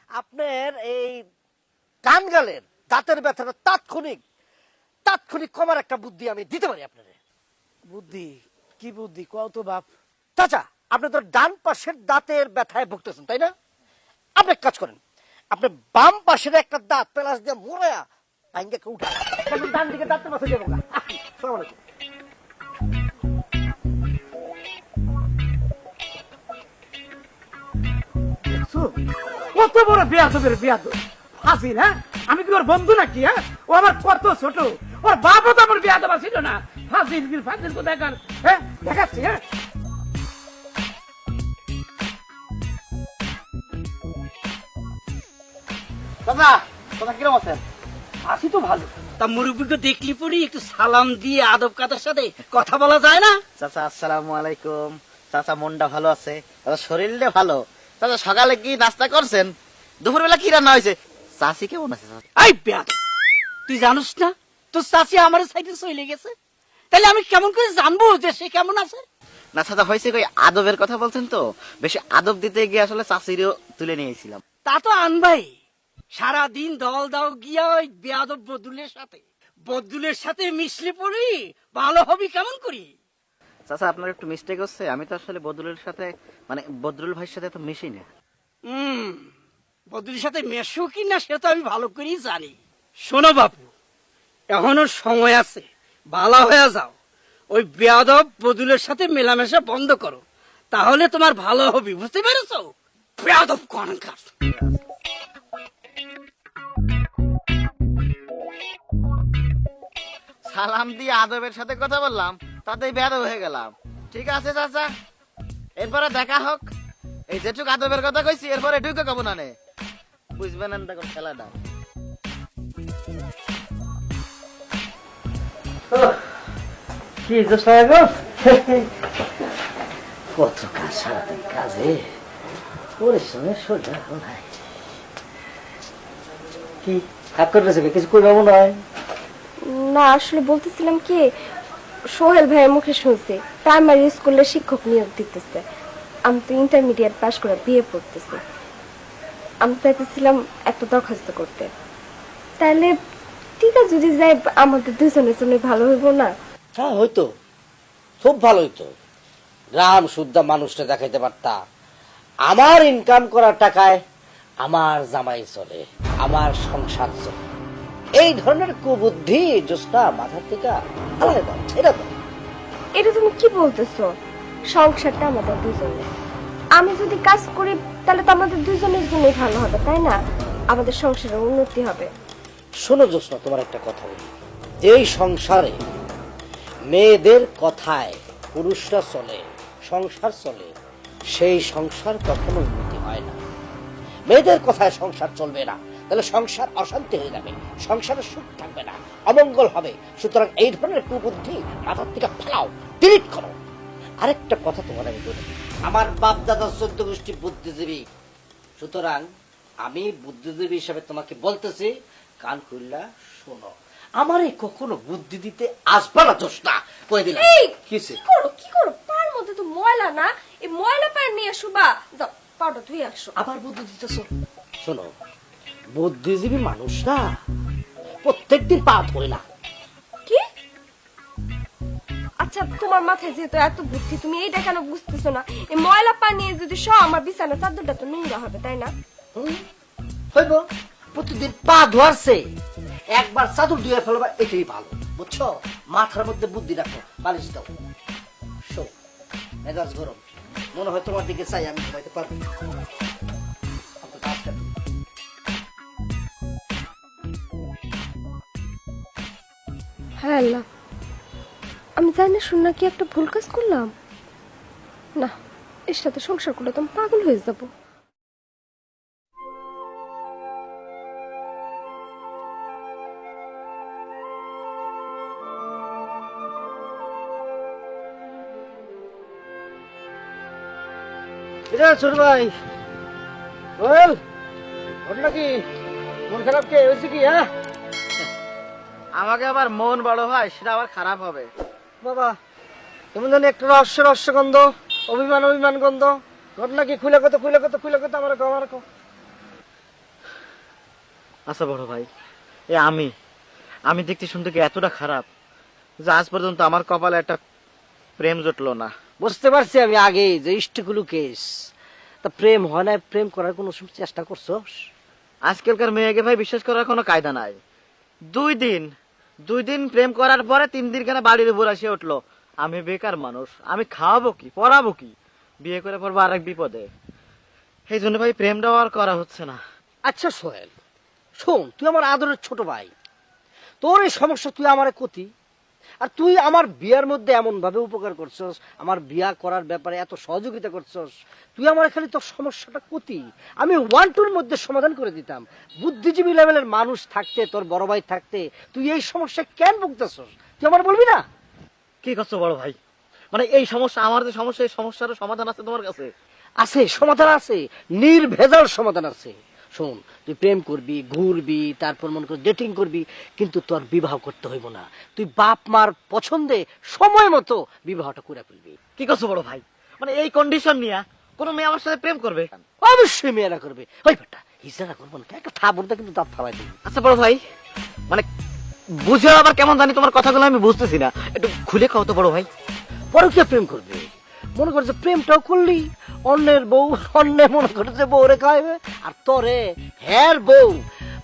আপনার এই ডান গালের দাঁতের ব্যথাটা তাৎক্ষণিক কমার একটা বুদ্ধি আমি দিতে পারি আপনার। বুদ্ধি? কি বুদ্ধি কও তো বাপ? চাচা, আপনি তো ডান পাশের দাঁতের ব্যথায় ভুগতেছেন, তাই না? আপনি এক কাজ করেন, আপনি বাম পাশের একটা দাঁত পেলাস দিয়ে মোড়ায়া ভাঙ্গে উঠা, ডান দিকে দাঁতের মাথায় যাবো না। আসসালামু আলাইকুম। দেখছো? কত বড় বেয়াদবের বেয়াদব ফাজিল। হ্যাঁ, আমি কি ওর বন্ধু নাকি? হ্যাঁ, ও আমার কত ছোট, ওর বাপও তো আমার বেয়াদব ছিল না। ফাজিল ফাজিল কো দেখার, হ্যাঁ দেখাচ্ছি। হ্যাঁ, দাদা দাদা কিরকম আছেন? আসি তো ভালো। তা মুরব্বীকে দেখলি পড়ি একটু সালাম দিয়ে আদব কাতার সাথে কথা বলা যায় না? চাচা আসসালামু আলাইকুম। চাচা মনটা ভালো আছে, চাচা শরীরটা ভালো। চাচা সকালে কি নাস্তা করছেন? দুপুরবেলা কি রান্না হয়েছে? চাচি কেমন আছে? চাচা এই ব্যাগ, তুই জানিস না তোর চাচি আমার সাইডে চলে গেছে? তাহলে আমি কেমন করে জানবো যে সে কেমন আছে? না চাচা, হয়েছে কই আদবের কথা বলছেন তো, বেশি আদব দিতে গিয়ে আসলে চাচিরও তুলে নিয়েছিলাম। তা তো আনবাই, সারাদিন দল দাও গিয়া ওই বেয়াদব বদুলের সাথে মিশলে পড়ি ভালো হবি কেমন করি? চাচা আপনার একটু মিস্টেক হচ্ছে, আমি তো আসলে বদরুলের সাথে মানে বদরুল ভাইয়ের সাথে তো মিশি না। বদুলের সাথে মেশো কি না সে তো আমি ভালো করেই জানি। শোনো বাপু, এখনো সময় আছে, ভালো হয়ে যাও। ওই বেয়াদব বদুলের সাথে মেলামেশা বন্ধ করো, তাহলে তোমার ভালো হবে, বুঝতে পেরেছো? বেয়াদব কোনকার। সালাম দিয়ে আদবের সাথে কথা বললাম, তাতেই বেয়াদব হয়ে গেলাম। ঠিক আছে চাচা, এরপরে দেখা হোক। এই যেটুক আদবের কথা কইছি এরপরে ঢুকে কব না নে, বুঝবেন না দেখুন খেলাটা। কি জোসনা, কত কাজ, সারাদিন কাজে পরিশ্রমের সোজা নাই। কি হাত করতেছে, কিছু করবো মনে হয়? না, আসলে বলতেছিলাম কি, সোহেল ভাইয়ের মুখে শুনছি প্রাইমারি স্কুলে শিক্ষক নিয়োগ দিতেছে। আমি তো ইন্টারমিডিয়েট পাশ করে বিয়ে পড়তেছি। আমি চাইতেছিলাম একটা দরখাস্ত করতে। তাহলে ঠিক আছে, যদি যাই আমাদের দুজনের জন্য ভালো হইব না? হ্যাঁ, হয়তো খুব ভালো হইতো। গ্রাম শুদ্ধা মানুষটা দেখাইতে পারতা আমার ইনকাম করার টাকায় আমার জামাই চলে। আমার সংসার চলে। এই ধরনের কুবুদ্ধি জোসনা মাথার থেকে আলাদা দাও, এটা দাও। এটা তুমি কি বলতেছো? সংসারটা আমাদের দুজনের। আমি যদি কাজ করি তাহলে তো আমাদের দুজনের জন্যই ভালো হবে, তাই না? আমাদের সংসারের উন্নতি হবে। শোনো জোসনা, তোমার একটা কথা বলি, যেই সংসারে মেয়েদের কথায় পুরুষরা চলে, সংসার চলে, সেই সংসার কখনো উন্নতি হয় না। মেয়েদের কথায় সংসার চলবে না, তাহলে সংসার অশান্তি হয়ে যাবে, সংসারে সুখ থাকবে না, অমঙ্গল হবে। সুতরাং এই ধরনের কুবুদ্ধি মাথার থেকে ফেলাও, ডিলিট করো। আরেকটা কথা তোমার আমি বলি, আমার বাপ দাদা 14 গোষ্ঠী বুদ্ধিজীবী, সুতরাং আমি বুদ্ধিজীবী হিসাবে তোমাকে বলতেছি, কান খুললা শোনো। আমারে কখনো বুদ্ধি দিতে আসবে না জোসনা, কই দিলাম। এই কিসে কি করো? পার মধ্যে তো ময়লা না, এই ময়লা পার নিয়ে শুবা। যাও পাউডার ধুয়ে আসো। আবার বুদ্ধি দিতেছ? শোনো, বুদ্ধিজীবী মানুষরা প্রত্যেকদিন পা ধরে না। কি? আচ্ছা, তোমার মাথায় যেহেতু এত বুদ্ধি, তুমি এইটা কেন বুঝতেছো না? এই ময়লা পানি নিয়ে যদি আমার বিছানা চাদরটা তো নোংরা হবে, তাই না? হইব, প্রতিদিন পা ধোয়ারছে একবার চাদর ধুয়ে ফেলবা, এটাই ভালো, বুঝছো? মাথার মধ্যে বুদ্ধি রাখো, পালিশ দাও। শো, মেজাজ গরম, মনে হয় তোমার দিকে চাই আমি ঘুমাইতে পারবো। হ্যাঁ আল্লাহ, আমি জানি না শুন কি একটা ভুল কাজ করলাম। না, এর সাথে সংসার করলে তো আমি পাগল হয়ে যাব। ছোট ভাই বল, ঘটনা কি? মন খারাপ কে হয়েছে কি? হ্যাঁ, আমাকে আবার মন বড় হয় সেটা আবার খারাপ হবে। বাবা তুমি জানি একটা রহস্য গন্ধ, অভিমান গন্ধ। ঘটনা কি? খুলে কত আমার কো। আচ্ছা বড় ভাই, আমি দেখতে শুনতে কি এতটা খারাপ যে আজ পর্যন্ত আমার কপালে একটা প্রেম জুটলো না। বুঝতে পারছি আমি আগে যে ইষ্টগুলো কেস, তা প্রেম হয় না, প্রেম করার কোনো চেষ্টা করছো? আজকালকার মেয়েকে ভাই বিশ্বাস করার কোনো কায়দা নাই। দুই দিন প্রেম করার পরে 3 দিন কেন বাড়ির উপর আসে উঠলো। আমি বেকার মানুষ, আমি খাওয়াবো কি, পড়াবো কি, বিয়ে করে পড়বো আরেক বিপদে। এই জন্য ভাই প্রেমটাও আর করা হচ্ছে না। আচ্ছা সোহেল, শোন, তুই আমার আদরের ছোট ভাই, তোর এই সমস্যা তুই আমারে কতি, আর তুই আমার বিয়ার মধ্যে এমন ভাবে উপকার করছস, আমার বিয়া করার ব্যাপারে এত সহযোগিতা করছস, তুই আমার খালি তোর সমস্যাটা কতি আমি 1-2 মধ্যে সমাধান করে দিতাম। বুদ্ধিজীবী লেভেলের মানুষ থাকতে, তোর বড় ভাই থাকতে, তুই এই সমস্যা কেন ভুগতেছস? তুই আমার বলবি না? কি করছো বড় ভাই? মানে এই সমস্যা, আমার যে সমস্যা, এই সমস্যার সমাধান আছে তোমার কাছে? আছে, সমাধান আছে, নির্ভেজাল সমাধান আছে। শোন, তুই প্রেম করবি, ঘুরবি, তারপর মনে কর ডেটিং করবি, কিন্তু তোর বিবাহ করতে হইব না। তুই বাপ মার পছন্দে সময় মতো বিবাহটা করে ফেলবি। কি করছো বড় ভাই? মানে এই কন্ডিশন নিয়ে কোন মেয়ে আমার সাথে প্রেম করবে? অবশ্যই মেয়েরা করবে। ওই বেটা হিজড়া করবো না, একটা থাবড়টা কিন্তু দাঁত ফালাই দিবি। আচ্ছা বড় ভাই, মানে বুঝে আবার কেমন জানি তোমার কথাগুলো আমি বুঝতেছি না, একটু খুলে কও তো বড় ভাই। পরকীয়া প্রেম করবে, মনে করে যে প্রেমটাও করলি, অন্যের বউ অন্যে মনে করে যে বউ রে খাওয়াইবে, আর তোরে হ্যার বউ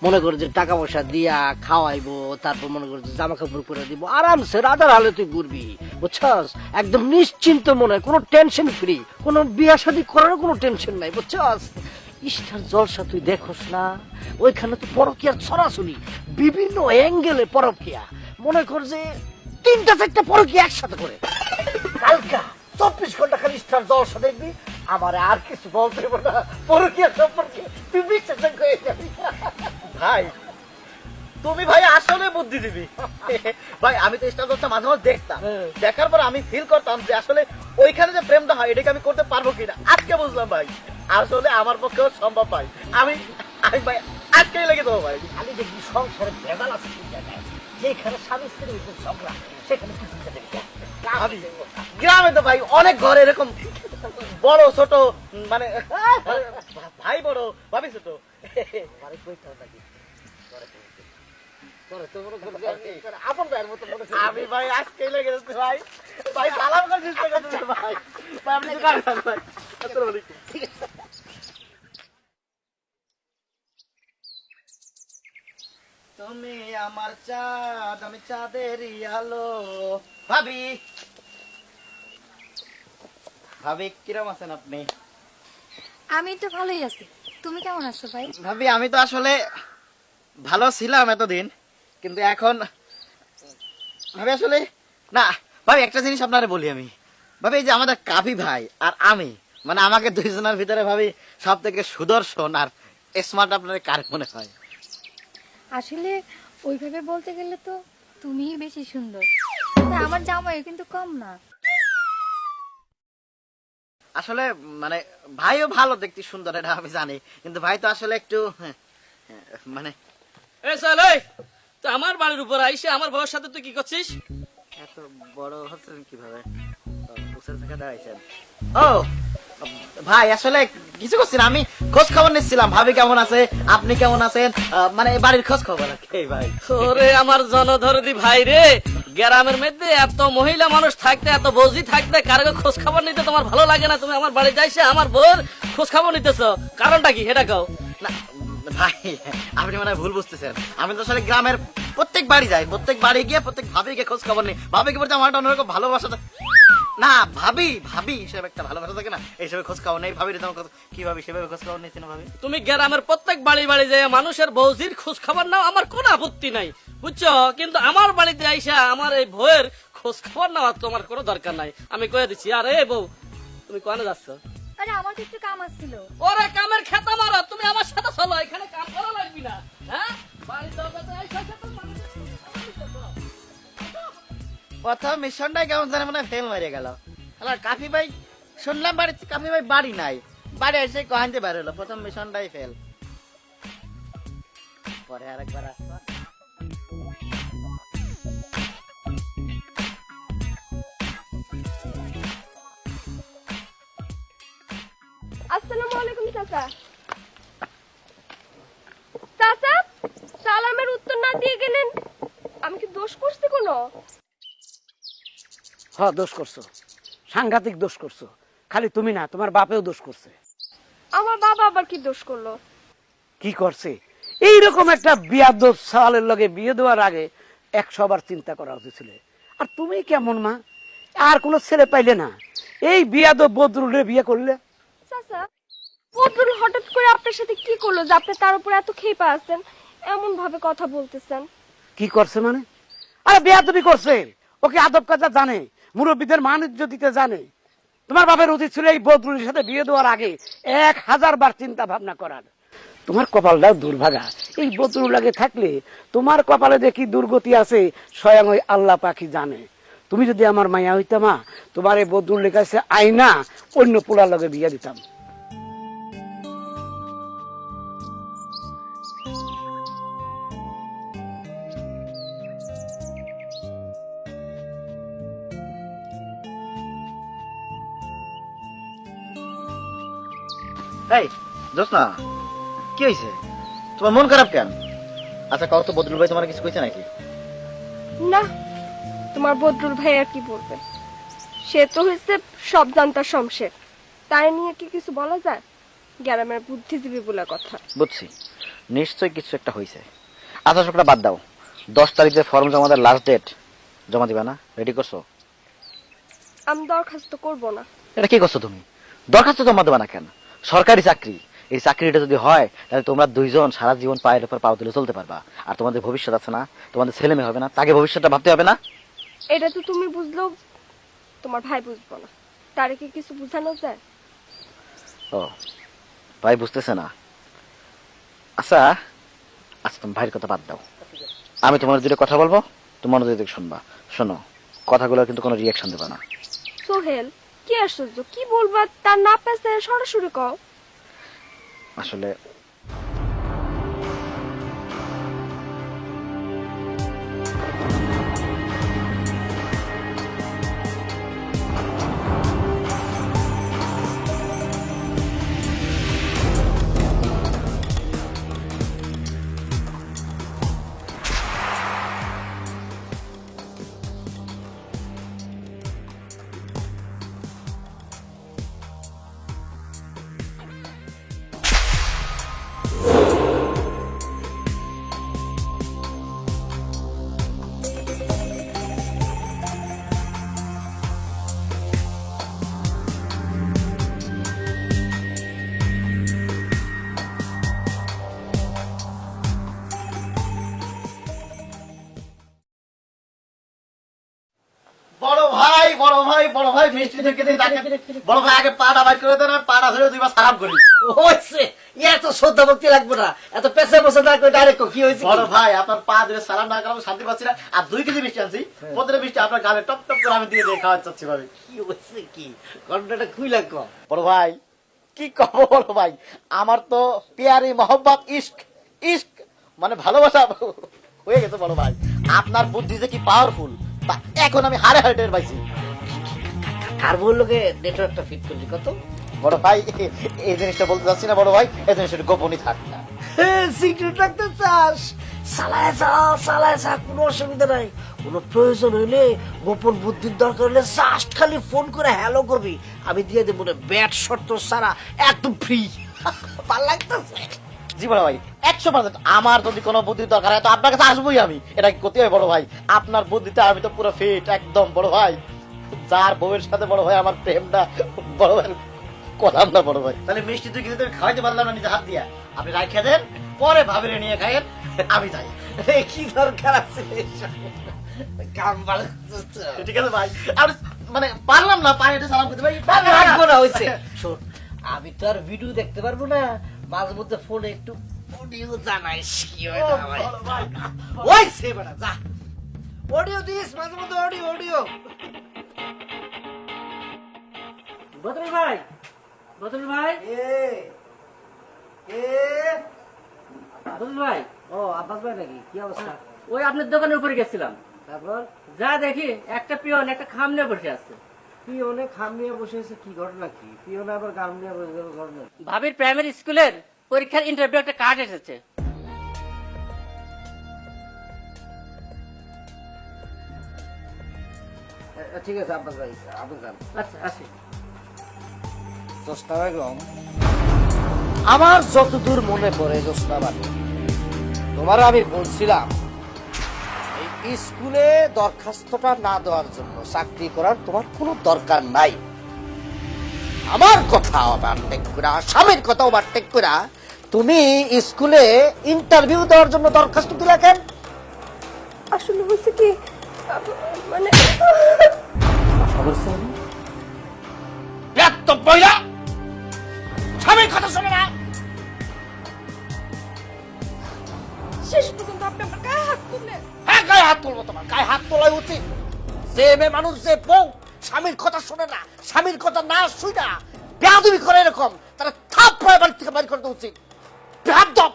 মনে করে যে টাকা পয়সা দিয়া খাওয়াইবো, তারপর মনে করে যে জামা কাপড় করে দিব, আরামসে রাতার হালে তুই ঘুরবি, বুঝছস? একদম নিশ্চিন্ত মনে, কোনো টেনশন ফ্রি, কোনো বিয়া শাদী করার কোনো টেনশন নাই, বুঝছস? স্টার জলসা তুই দেখোস না? ওইখানে তো পরকীয়ার ছড়াছড়ি, বিভিন্ন অ্যাঙ্গেলে পরকীয়া, মনে কর যে 3-4টা পরকীয়া একসাথে করে। কালকা 24 ঘন্টা খালি স্টার জলসা দেখবি, আমার আর কিছু বলতে হবে না পরকীয়া সম্পর্কে, তুই বিশ্বাস করে যাবি। ভাই তুমি ভাই আসলে বুদ্ধিজীবী ভাই। আমি তো স্টার জলসা মাঝে মাঝে দেখতাম, দেখার পর আমি ফিল করতাম যে আসলে ওইখানে যে প্রেমটা হয় এটাকে আমি করতে পারবো কিনা। আজকে বুঝলাম ভাই, আসলে আমার পক্ষেও সম্ভব ভাই। আমি ভাই আজকেই লেগে দেবো ভাই। আমি দেখবি সংসারে ভেজাল আছে ঠিক জায়গায়, যেখানে স্বামী স্ত্রীর ভিতরে ঝগড়া, সেখানে কিছু গ্রামে তো ভাই অনেক ঘরে এরকম বড় ছোট, মানে ভাই বড় ভাবি ছোট। আমি ভাই আজকে লেগে যাচ্ছে ভাই। ভাই সালাম করে দিতে ভাই। ভাই আপনি দোকানে যান ভাই। আসসালামু আলাইকুম। তুমি আমার চাঁদ, আমি চাঁদেরই আলো। ভাবি, ভাবি কিরম আছেন আপনি? আমি তো ভালোই আছি, তুমি কেমন আছো ভাই? ভাবি আমি তো আসলে ভালো ছিলাম এতদিন, কিন্তু এখন ভাবি আসলে না। ভাবি একটা জিনিস আপনারে বলি আমি, ভাবি এই যে আমাদের কাফি ভাই আর আমি, মানে আমাকে দুইজনের ভিতরে ভাবি সব থেকে সুদর্শন আর স্মার্ট আপনার কার মনে হয়? আসলে ওইভাবে বলতে গেলে তো তুমিই বেশি সুন্দর, তা আমার জামাই কিন্তু কম না। আসলে মানে ভাইও ভালো দেখতে সুন্দর, এটা আমি জানি, কিন্তু ভাই তো আসলে একটু মানে এ চল এই, তো আমার বাড়ির উপর আইসে আমার বউয়ের সাথে তুই কি করছিস? এত বড় হচ্ছেন কিভাবে? উঁচু থেকে দাঁড়াইছেন? ও ভাই আসলে কিছু করছি না, আমি খোঁজ খবর নিচ্ছিলাম ভাবি কেমন আছে, আপনি কেমন আছেন, মানে বাড়ির খোঁজ খবর আর কি ভাই। ওরে আমার জনধরদি ভাই রে, গ্রামের মধ্যে এত মহিলা মানুষ থাকতে, এত বৌজি থাকতে কারো খোঁজ খবর নিতে তোমার ভালো লাগে না? তুমি আমার বাড়ি যাইছে আমার বউর খোঁজ খবর নিতেছ, কারণটা কি সেটা কও। না ভাই আপনি মানে ভুল বুঝতেছেন, আমি তো আসলে গ্রামের প্রত্যেক বাড়ি যাই, প্রত্যেক বাড়ি গিয়ে প্রত্যেক ভাবিকে খোঁজ খবর নিই। ভাবিকে বলতে আমার একটা অন্যরকম ভালোবাসা না, ভাবি ভাবি হিসেবে একটা ভালোবাসা থাকে না, এইসবে খোঁজ খবর নেই। ভাবি তোমার কি ভাবি সেভাবে খোঁজ খবর নিচ্ছি না ভাবি। তুমি গ্রামের প্রত্যেক বাড়ি বাড়ি যায় মানুষের বৌজির খোঁজ খবর নাও, আমার কোনো আপত্তি নাই, বুঝছো? কিন্তু আমার বাড়িতে আইসা আমার এই বউয়ের খোঁজ খবর নেওয়ার তোমার কোনো দরকার নাই, আমি কয়ে দিচ্ছি। আর এই বউ, তুমি কোনে যাচ্ছ? আরে আমার তো একটু কাম আসছিল। ওরে কামের খেতা মারো, তুমি আমার সাথে চলো, এখানে কাম করা লাগবে না। হ্যাঁ, বাড়িতে আইসা তো মানুষের খোঁজ খবর নিতেছো। প্রথম মিশনটাই কেমন জানে মনে ফেল মারে গেল। হ্যালো কাফি ভাই, শুনলাম বাড়িতে কাফি ভাই বাড়ি নাই, বাড়ি এসে কহানতে বের হলো, প্রথম মিশনটাই ফেল। পরে আরেকবার আসবো। আসসালামু আলাইকুম চাচা। চাচা, সালামের উত্তর না দিয়ে গেলেন, আমি কি দোষ করছি কোনো? হ্যাঁ দোষ করছো, সাংঘাতিক দোষ করছো। খালি তুমি না, তোমার বাপেও দোষ করছে। আমার বাবা আবার কি দোষ করলো? কি করছে? এইরকম একটা বিয়াদব সালের লগে বিয়ে দেওয়ার আগে 100 বার চিন্তা করা উচিত ছিল। আর তুমি কেমন মা, আর কোনো ছেলে পাইলে না, এই বিয়াদব বদরুলের বিয়ে করলে। চাচা, বদরুল হঠাৎ করে আপনার সাথে কি করলো যে আপনি তার উপর এত খেপে আছেন, এমন ভাবে কথা বলতেছেন? কি করছে মানে? আরে বেয়াদবি করছে, ওকে আদব কাজা জানে, মুরব্বীদের মান ইজ্জত দিতে জানে। তোমার বাবার উচিত ছিল এই বদরুলের সাথে বিয়ে দেওয়ার আগে 1000 বার চিন্তা ভাবনা করার। তোমার কপালটা দুর্ভাগা, এই বদরুল আগে থাকলে তোমার কপালে যে কি দুর্গতি আছে স্বয়ং ওই আল্লাহ পাকি জানে। তুমি যদি আমার মায়া হইতা মা, তোমার এই বদরুলের কাছে আইনা অন্য পোলার লগে বিয়ে দিতাম। এই জোসনা, কি হয়েছে? তোমার মন খারাপ কেন? আচ্ছা কত তো বদরুল ভাই তোমার কিছু কইছে নাকি? না, তোমার বদরুল ভাই আর কি বলবে, সে তো হয়েছে সব জানতার শমশের, তাই নিয়ে কি কিছু বলা যায়? গ্রামের বুদ্ধিজীবী বলে কথা। বুঝছি, নিশ্চয়ই কিছু একটা হয়েছে। আচ্ছা সবটা বাদ দাও, 10 তারিখ যে ফর্ম জমা দেওয়ার লাস্ট ডেট, জমা দিবা না? রেডি করছো? আমি দরখাস্ত করব না। এটা কি করছো তুমি? দরখাস্ত জমা দেবা না কেন? সরকারি চাকরি, এই চাকরিটা যদি হয় তাহলে তোমরা দুইজন সারা জীবন পায়ের উপর পাও তুলে চলতে পারবা। আর তোমাদের ভবিষ্যৎ আছে না, তোমাদের ছেলে মেয়ে হবে না, তাকে ভবিষ্যৎটা ভাবতে হবে না? এটা তো তুমি বুঝলেও তোমার ভাই বুঝবো না, তারে কি কিছু বুঝানো যায়? ও ভাই বুঝতেছে না? আচ্ছা আচ্ছা তুমি ভাইয়ের কথা বাদ দাও, আমি তোমার দুটো কথা বলবো, তুমি মনোযোগ দিয়ে শুনবা। শোনো, কথাগুলো কিন্তু কোনো রিয়াকশন দেবা না। সোহেল, কি আশ্চর্য, কি বলবা তার না পেছে সরাসরি কও। আসলে মিষ্টি ঢুকে দিই তাকে। বড় ভাই আগে পাটা বাইর করে দেন, পাটা ধরে দুইবার সালাম করি। হয়েছে, এত শ্রদ্ধা ভক্তি লাগবে না, এত পেছে পেছে না করে ডাইরেক্ট কি হয়েছে? বড় ভাই আপনার পা ধরে সালাম না করলে আমি শান্তি পাচ্ছি না। আর 2 কেজি মিষ্টি আনছি, প্রতিটা মিষ্টি আপনার গালে টপ টপ করে আমি দিয়ে দিয়ে খাওয়াতে চাচ্ছি ভাবি। কি হয়েছে কি ঘটনাটা খুইলা কম। বড় ভাই কি কব বড় ভাই, আমার তো প্যারি মোহব্বত ইশক ইশক মানে ভালোবাসা হয়ে গেছে বড় ভাই। আপনার বুদ্ধি যে কি পাওয়ারফুল তা এখন আমি হারে হারে টের পাইছি। আর বললোকে নেটওয়ার্কটা ফিট করলি কত? বড় ভাই এই জিনিসটা বলতে চাচ্ছি না বড় ভাই, এই জিনিসটা গোপনই থাক না। সিক্রেট রাখতে চাস? চালায় যা, কোনো অসুবিধা নাই। কোনো প্রয়োজন হইলে গোপন বুদ্ধির দরকার হলে জাস্ট খালি ফোন করে হ্যালো করবি, আমি দিয়ে দেবো না ব্যাট শর্ত সারা একদম ফ্রি। ভাল লাগতেছে? জি বড় ভাই 100%। আমার যদি কোনো বুদ্ধির দরকার হয় তো আপনার কাছে আসবোই আমি। এটা কি করতে হয় বড় ভাই? আপনার বুদ্ধিতে আমি তো পুরো ফিট একদম বড় ভাই। যার বউয়ের সাথে বড় ভাই আমার প্রেমটা বড় ভাই করলাম না বড় ভাই। তাহলে মিষ্টি তুই কিন্তু খাওয়াইতে পারলাম না নিজে হাত দিয়া, আপনি রাখিয়ে দেন, পরে ভাবিরে নিয়ে খাইয়েন, আমি যাই। কি দরকার আছে কাম ভালো? ঠিক আছে ভাই, আপনি মানে পারলাম না পায়ে সালাম করতে ভাই। রাখবো না, হয়েছে। শোন, আমি তো আর ভিডিও দেখতে পারবো না, মাঝে মধ্যে ফোনে একটু অডিও জানাইস কি হয় না হয়। হয়েছে বেটা, যা অডিও দিস মাঝে মধ্যে, অডিও অডিও। বদরুল ভাই, বদরুল ভাই, বদরুল ভাই। ও আব্বাস ভাই নাকি? কি অবস্থা? ওই আপনার দোকানের উপরে গেছিলাম, তারপর যা দেখি একটা পিয়ন একটা খাম নিয়ে বসে আছে। পিওনে খাম নিয়ে বসে আছে, কি ঘটনা কি? পিওনে আবার গাম নিয়ে বসে যাবে, ঘটনা কি? ভাবির প্রাইমারি স্কুলের পরীক্ষার ইন্টারভিউ একটা কার্ড এসেছে। ঠিক আছে আব্বাস ভাই, আপনি যান। আচ্ছা আসি। জোসনা বেগম, আমার যতদূর মনে পড়ে জোসনা বানু, তোমার আমি বলছিলাম এই স্কুলে দরখাস্তটা না দেওয়ার জন্য চাকরি করার তোমার কোনো দরকার নাই। আমার কথা ওভারটেক করা, স্বামীর কথা ওভারটেক করা তুমি স্কুলে ইন্টারভিউ দেওয়ার জন্য দরখাস্ত দিলা কেন? আসলে হয়েছে কি, মানে এত বইলা স্বামীর কথা শোনে না। শেষ পর্যন্ত আপনি আমার গায়ে হাত তুললেন। হ্যাঁ, গায়ে হাত তুলবো, তোমার গায়ে হাত তোলাই উচিত। যে মেয়ে মানুষ, যে বউ স্বামীর কথা শোনে না, স্বামীর কথা না শুই না বেয়াদবি করে এরকম, তারা থাপ পায়ে বাড়ি থেকে বাইর করতে উচিত। বেয়াদব।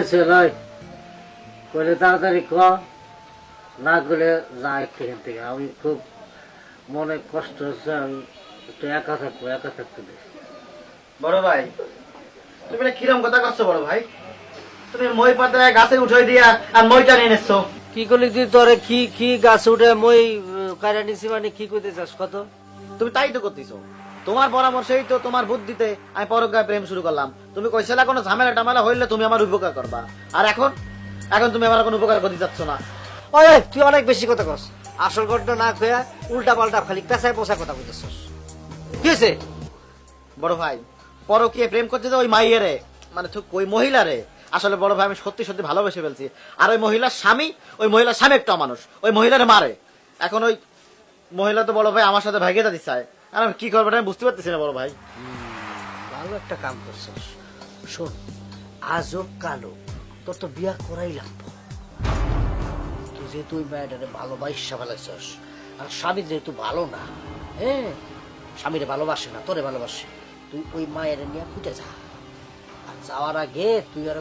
আচ্ছা ভাই, কইলে তাড়াতাড়ি ক, না করলে যা এখান থেকে। আমি খুব মনে কষ্ট হচ্ছে, আমি একটু একা থাকতে দেখ। বড় ভাই তুমি এটা কিরম কথা করছো বড় ভাই? তুমি মই পাতায় গাছে উঠে দিয়া আর মইটা নিয়ে নেছো। কি করলি তুই? তোরে কি কি গাছ উঠে মই কায়রা নিছি, মানে কি করতে চাস কত? তুমি তাই তো করতেছো, তোমার পরামর্শেই তো, তোমার বুদ্ধিতে আমি পরগায় প্রেম শুরু করলাম। তুমি কইছিলা কোনো ঝামেলা টামেলা হইলে তুমি আমার উপকার করবা, আর এখন তুমি আমার কোনো উপকার করতে যাচ্ছ না। ওই তুই অনেক বেশি কথা কস, আসল ঘটনা না কইয়া উল্টা পাল্টা খালি পেছায় পোষা কথা কইতেছস। কি হয়েছে? বড় ভাই পরকীয় প্রেম করতে যে ওই মাইয়েরে, মানে ওই মহিলারে আসলে বড় ভাই আমি সত্যি সত্যি ভালোবেসে ফেলছি। আর ওই মহিলার স্বামী, একটা মানুষ ওই মহিলারে মারে। এখন ওই মহিলা তো বড় ভাই আমার সাথে ভাগিয়ে দিতে চায়, আর আমি কি করবো আমি বুঝতে পারতেছি না বড় ভাই। ভালো একটা কাম করছস। শোন, আজও কালো তোর তো বিয়া করাই লাগবো। তুই যেহেতু ওই মেয়েটারে ভালোবাসা ফেলাইছস, আর স্বামী যেহেতু ভালো না, হ্যাঁ স্বামীরে ভালোবাসে না, তোরে ভালোবাসে, তুই ওই মায়ের নিয়ে ফুটে যা। আর যাওয়ার আগে তুই আর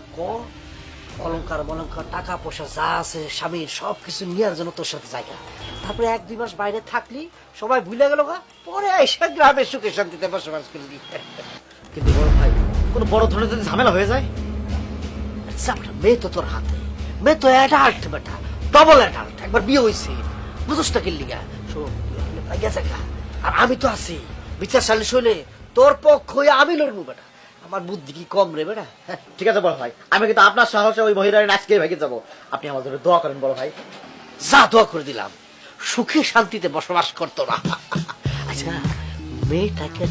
অলঙ্কার মলঙ্কার টাকা পয়সা যা আছে স্বামীর সবকিছু নেওয়ার জন্য তোর সাথে জায়গা। তারপরে 1-2 মাস বাইরে থাকলি, সবাই ভুলে গেল, পরে এসে গ্রামে সুখে শান্তিতে বসবাস করবি। কিন্তু বড় ভাই কোনো বড় ধরনের যদি ঝামেলা হয়ে যায়? মেয়ে তো তোর হাতে, মেয়ে তো অ্যাডাল্ট বেটা, ডবল অ্যাডাল্ট, একবার বিয়ে হয়েছে, বুঝোস না কিল্লিগা। শোন, আর আমি তো আছি, বিচার সালিশ হইলে তোর পক্ষ হয়ে আমি লড়বো বেটা। আমার বুদ্ধি কি কম রে বেটা? ঠিক আছে বড় ভাই, আমি কিন্তু আপনার সাহসে ওই মহিলার আজকে ভেগে যাবো। আপনি আমার জন্য দোয়া করেন বড় ভাই। যা দোয়া করে দিলাম, সুখে শান্তিতে বসবাস করতো না। আচ্ছা, মেয়েটাকে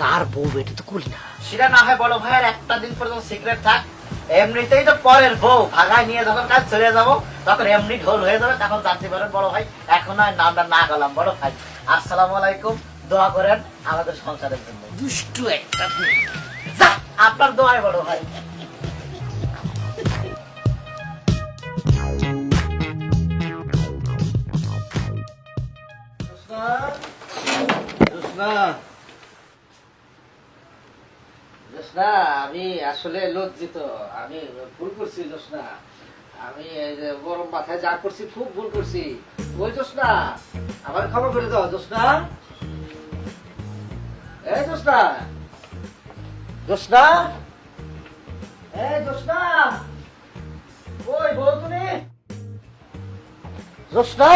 কার বউ এটা তো করি না। সেটা না হয় বড় ভাইয়ের একটা দিন পর্যন্ত সিক্রেট থাক, এমনিতেই তো পরের বউ ভাগায় নিয়ে যখন কাজ চলে যাবো তখন এমনি ঢোল হয়ে যাবে, তখন জানতে পারেন বড় ভাই। এখন আর নামটা না গেলাম বড় ভাই। আসসালামু আলাইকুম, দোয়া করেন আমাদের সংসারের জন্য। দুষ্টু একটা যা, আপনার দোয়ায় বড় ভাই। জোসনা, আমি আসলে লজ্জিত, আমি ভুল করছি জোসনা। আমি এই যে গরম মাথায় যা করছি খুব ভুল করছি। ওই জোসনা, আমার ক্ষমা করে দাও জোসনা। এই জোসনা, জোসনা, এই জোসনা, ওই বল তুমি জোসনা।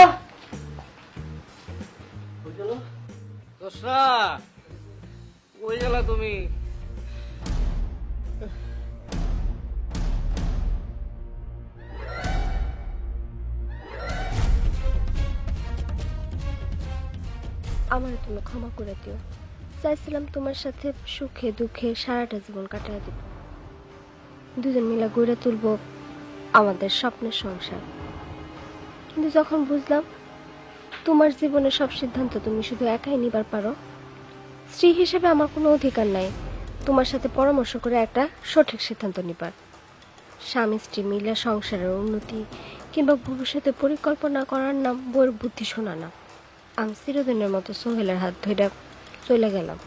কই গেল জোসনা? কই গেলা তুমি? আমার তুমি ক্ষমা করে দিও। চাইছিলাম তোমার সাথে সুখে দুঃখে সারাটা জীবন কাটায় দিব, দুজন মিলে গড়ে তুলবো আমাদের স্বপ্নের সংসার। কিন্তু যখন বুঝলাম তোমার জীবনের সব সিদ্ধান্ত তুমি শুধু একাই নিবার পারো, স্ত্রী হিসেবে আমার কোনো অধিকার নাই তোমার সাথে পরামর্শ করে একটা সঠিক সিদ্ধান্ত নিবার। স্বামী স্ত্রী মিলে সংসারের উন্নতি কিংবা ভবিষ্যতে পরিকল্পনা করার নাম বইয়ের বুদ্ধি শোনা না। আমি চিরদিনের মতো সোহেলের হাত ধরে চলে গেলাম।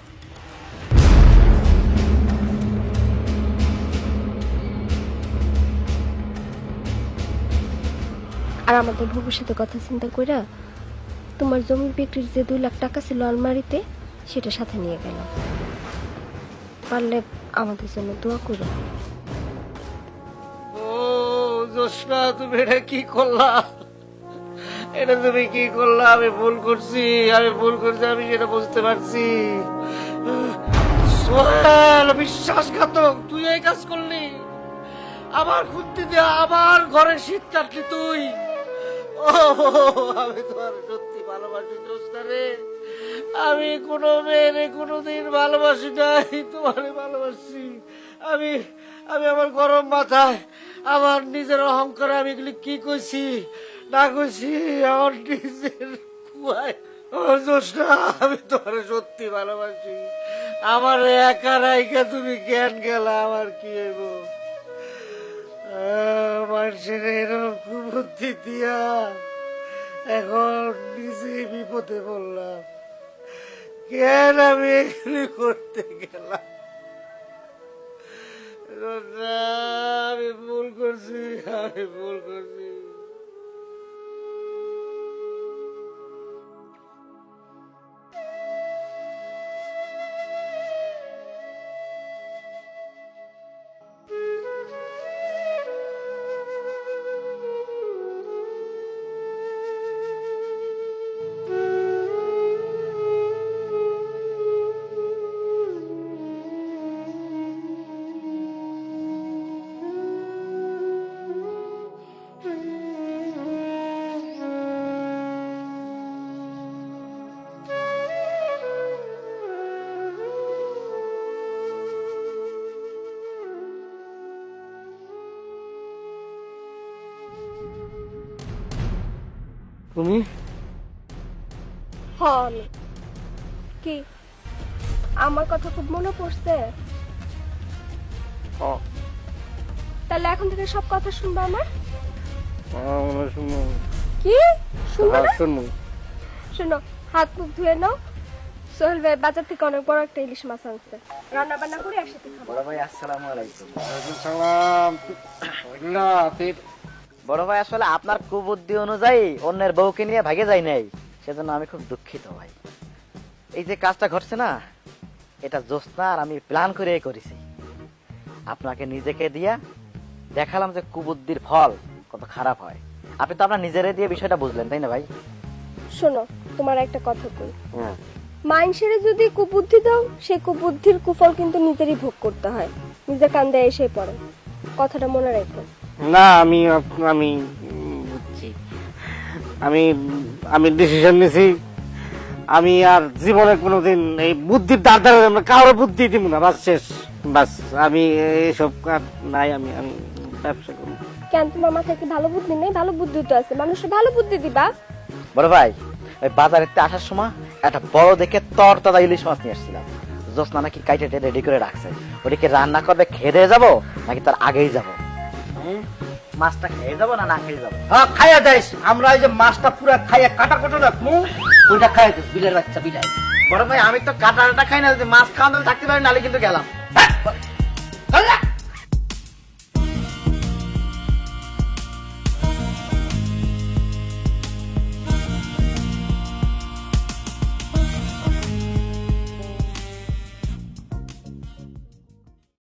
আর আমাদের ভবিষ্যতের কথা চিন্তা কইরা তোমার জমি বিক্রির যে 2 লাখ টাকা ছিল আলমারিতে, সেটা সাথে নিয়ে গেলাম। পারলে আমাদের জন্য দোয়া করো। ও জোসনা, তুমি এটা কি করলা? এটা তুমি কি করলা? আমি ভুল করছি, আমি ভুল করছি, আমি সেটা বুঝতে পারছি। সোহেল, বিশ্বাসঘাতক, তুই এই কাজ করলি? আমার খুঁজতে দিয়ে আমার ঘরের শীত কাটলি তুই? ও, আমি তোমার সত্যি ভালোবাসি জোসনা রে। আমি কোনো মেয়েরে কোনোদিন ভালোবাসি নাই, তোমারে ভালোবাসি। আমি আমি আমার গরম মাথায়, আমার নিজের অহংকারে আমি এগুলি কি কইছি না কইছি আমার নিজের কুয়ায়। ও জোসনা, আমি তোমার সত্যি ভালোবাসি। আমার একা রাইকা তুমি জ্ঞান গেলা, আমার কি হইব? মানুষের এরকম কুবুদ্ধি দিয়া এখন নিজেই বিপদে পড়লাম। কেন আমি এগুলি করতে গেলাম? আমি ভুল করছি, আমি ভুল করছি। তুমি আমি কি আমার কথা খুব মনে পড়ছে? তাহলে এখন থেকে সব কথা শুনবা আমার? কি শুনবা না? শোনো, হাত মুখ ধুয়ে নাও। সোহেল ভাই বাজার থেকে অনেক বড় একটা ইলিশ মাছ আনছে, রান্না বান্না করে একসাথে খাবো। বড় ভাই আসসালামু আলাইকুম। সালাম। না, বড় ভাই, আসলে আপনার কুবুদ্ধি অনুযায়ী অন্যের বউকে নিয়ে ভাগে যায় নাই, সেজন্য আমি খুব দুঃখিত ভাই। এই যে কাজটা ঘটছে না, এটা জোসনা আর আমি প্ল্যান করে করেছি। আপনাকে নিজেকে দিয়া দেখালাম যে কুবুদ্ধির ফল কত খারাপ হয়। আপনি তো আপনার নিজেরে দিয়ে বিষয়টা বুঝলেন, তাই না ভাই? শোনো, তোমার একটা কথা কই। মানুষের যদি কুবুদ্ধি দাও সেই কুবুদ্ধির কুফল কিন্তু নিজেরই ভোগ করতে হয়, নিজের কান্দে এসে পড়ে। কথাটা মনে রাখো। না আমি আমি বুঝছি, আমি ডিসিশন নিছি, আমি আর জীবনে কোনোদিন এই বুদ্ধির দ্বারা কারোর বুদ্ধি দিব না, বাস শেষ, বাস আমি এইসব নাই, আমি ব্যবসা করবো। কেন তোমার মাথায় কি ভালো বুদ্ধি নেই? ভালো বুদ্ধি তো আছে, মানুষের ভালো বুদ্ধি দিবা। বড় ভাই, ওই বাজারে আসার সময় একটা বড় দেখে তরতাজা ইলিশ মাছ নিয়ে আসছিলাম। জোসনা নাকি কাইটে রেডি করে রাখছে, ওটাকে রান্না করবে, খেয়ে যাবো নাকি তার আগেই যাবো? মাছটা খেয়ে যাবো না না খেয়ে যাবো? হ্যাঁ খাইয়া যাইস, আমরা এই যে মাছটা পুরা খাইয়া কাটা কটা রাখবো, ওইটা খাইয়া দিস, বিলের বাচ্চা বিলাই। বড় ভাই, আমি তো কাটাটা খাই না, যদি মাছ খাওয়া থাকতে পারি নাহলে কিন্তু গেলাম।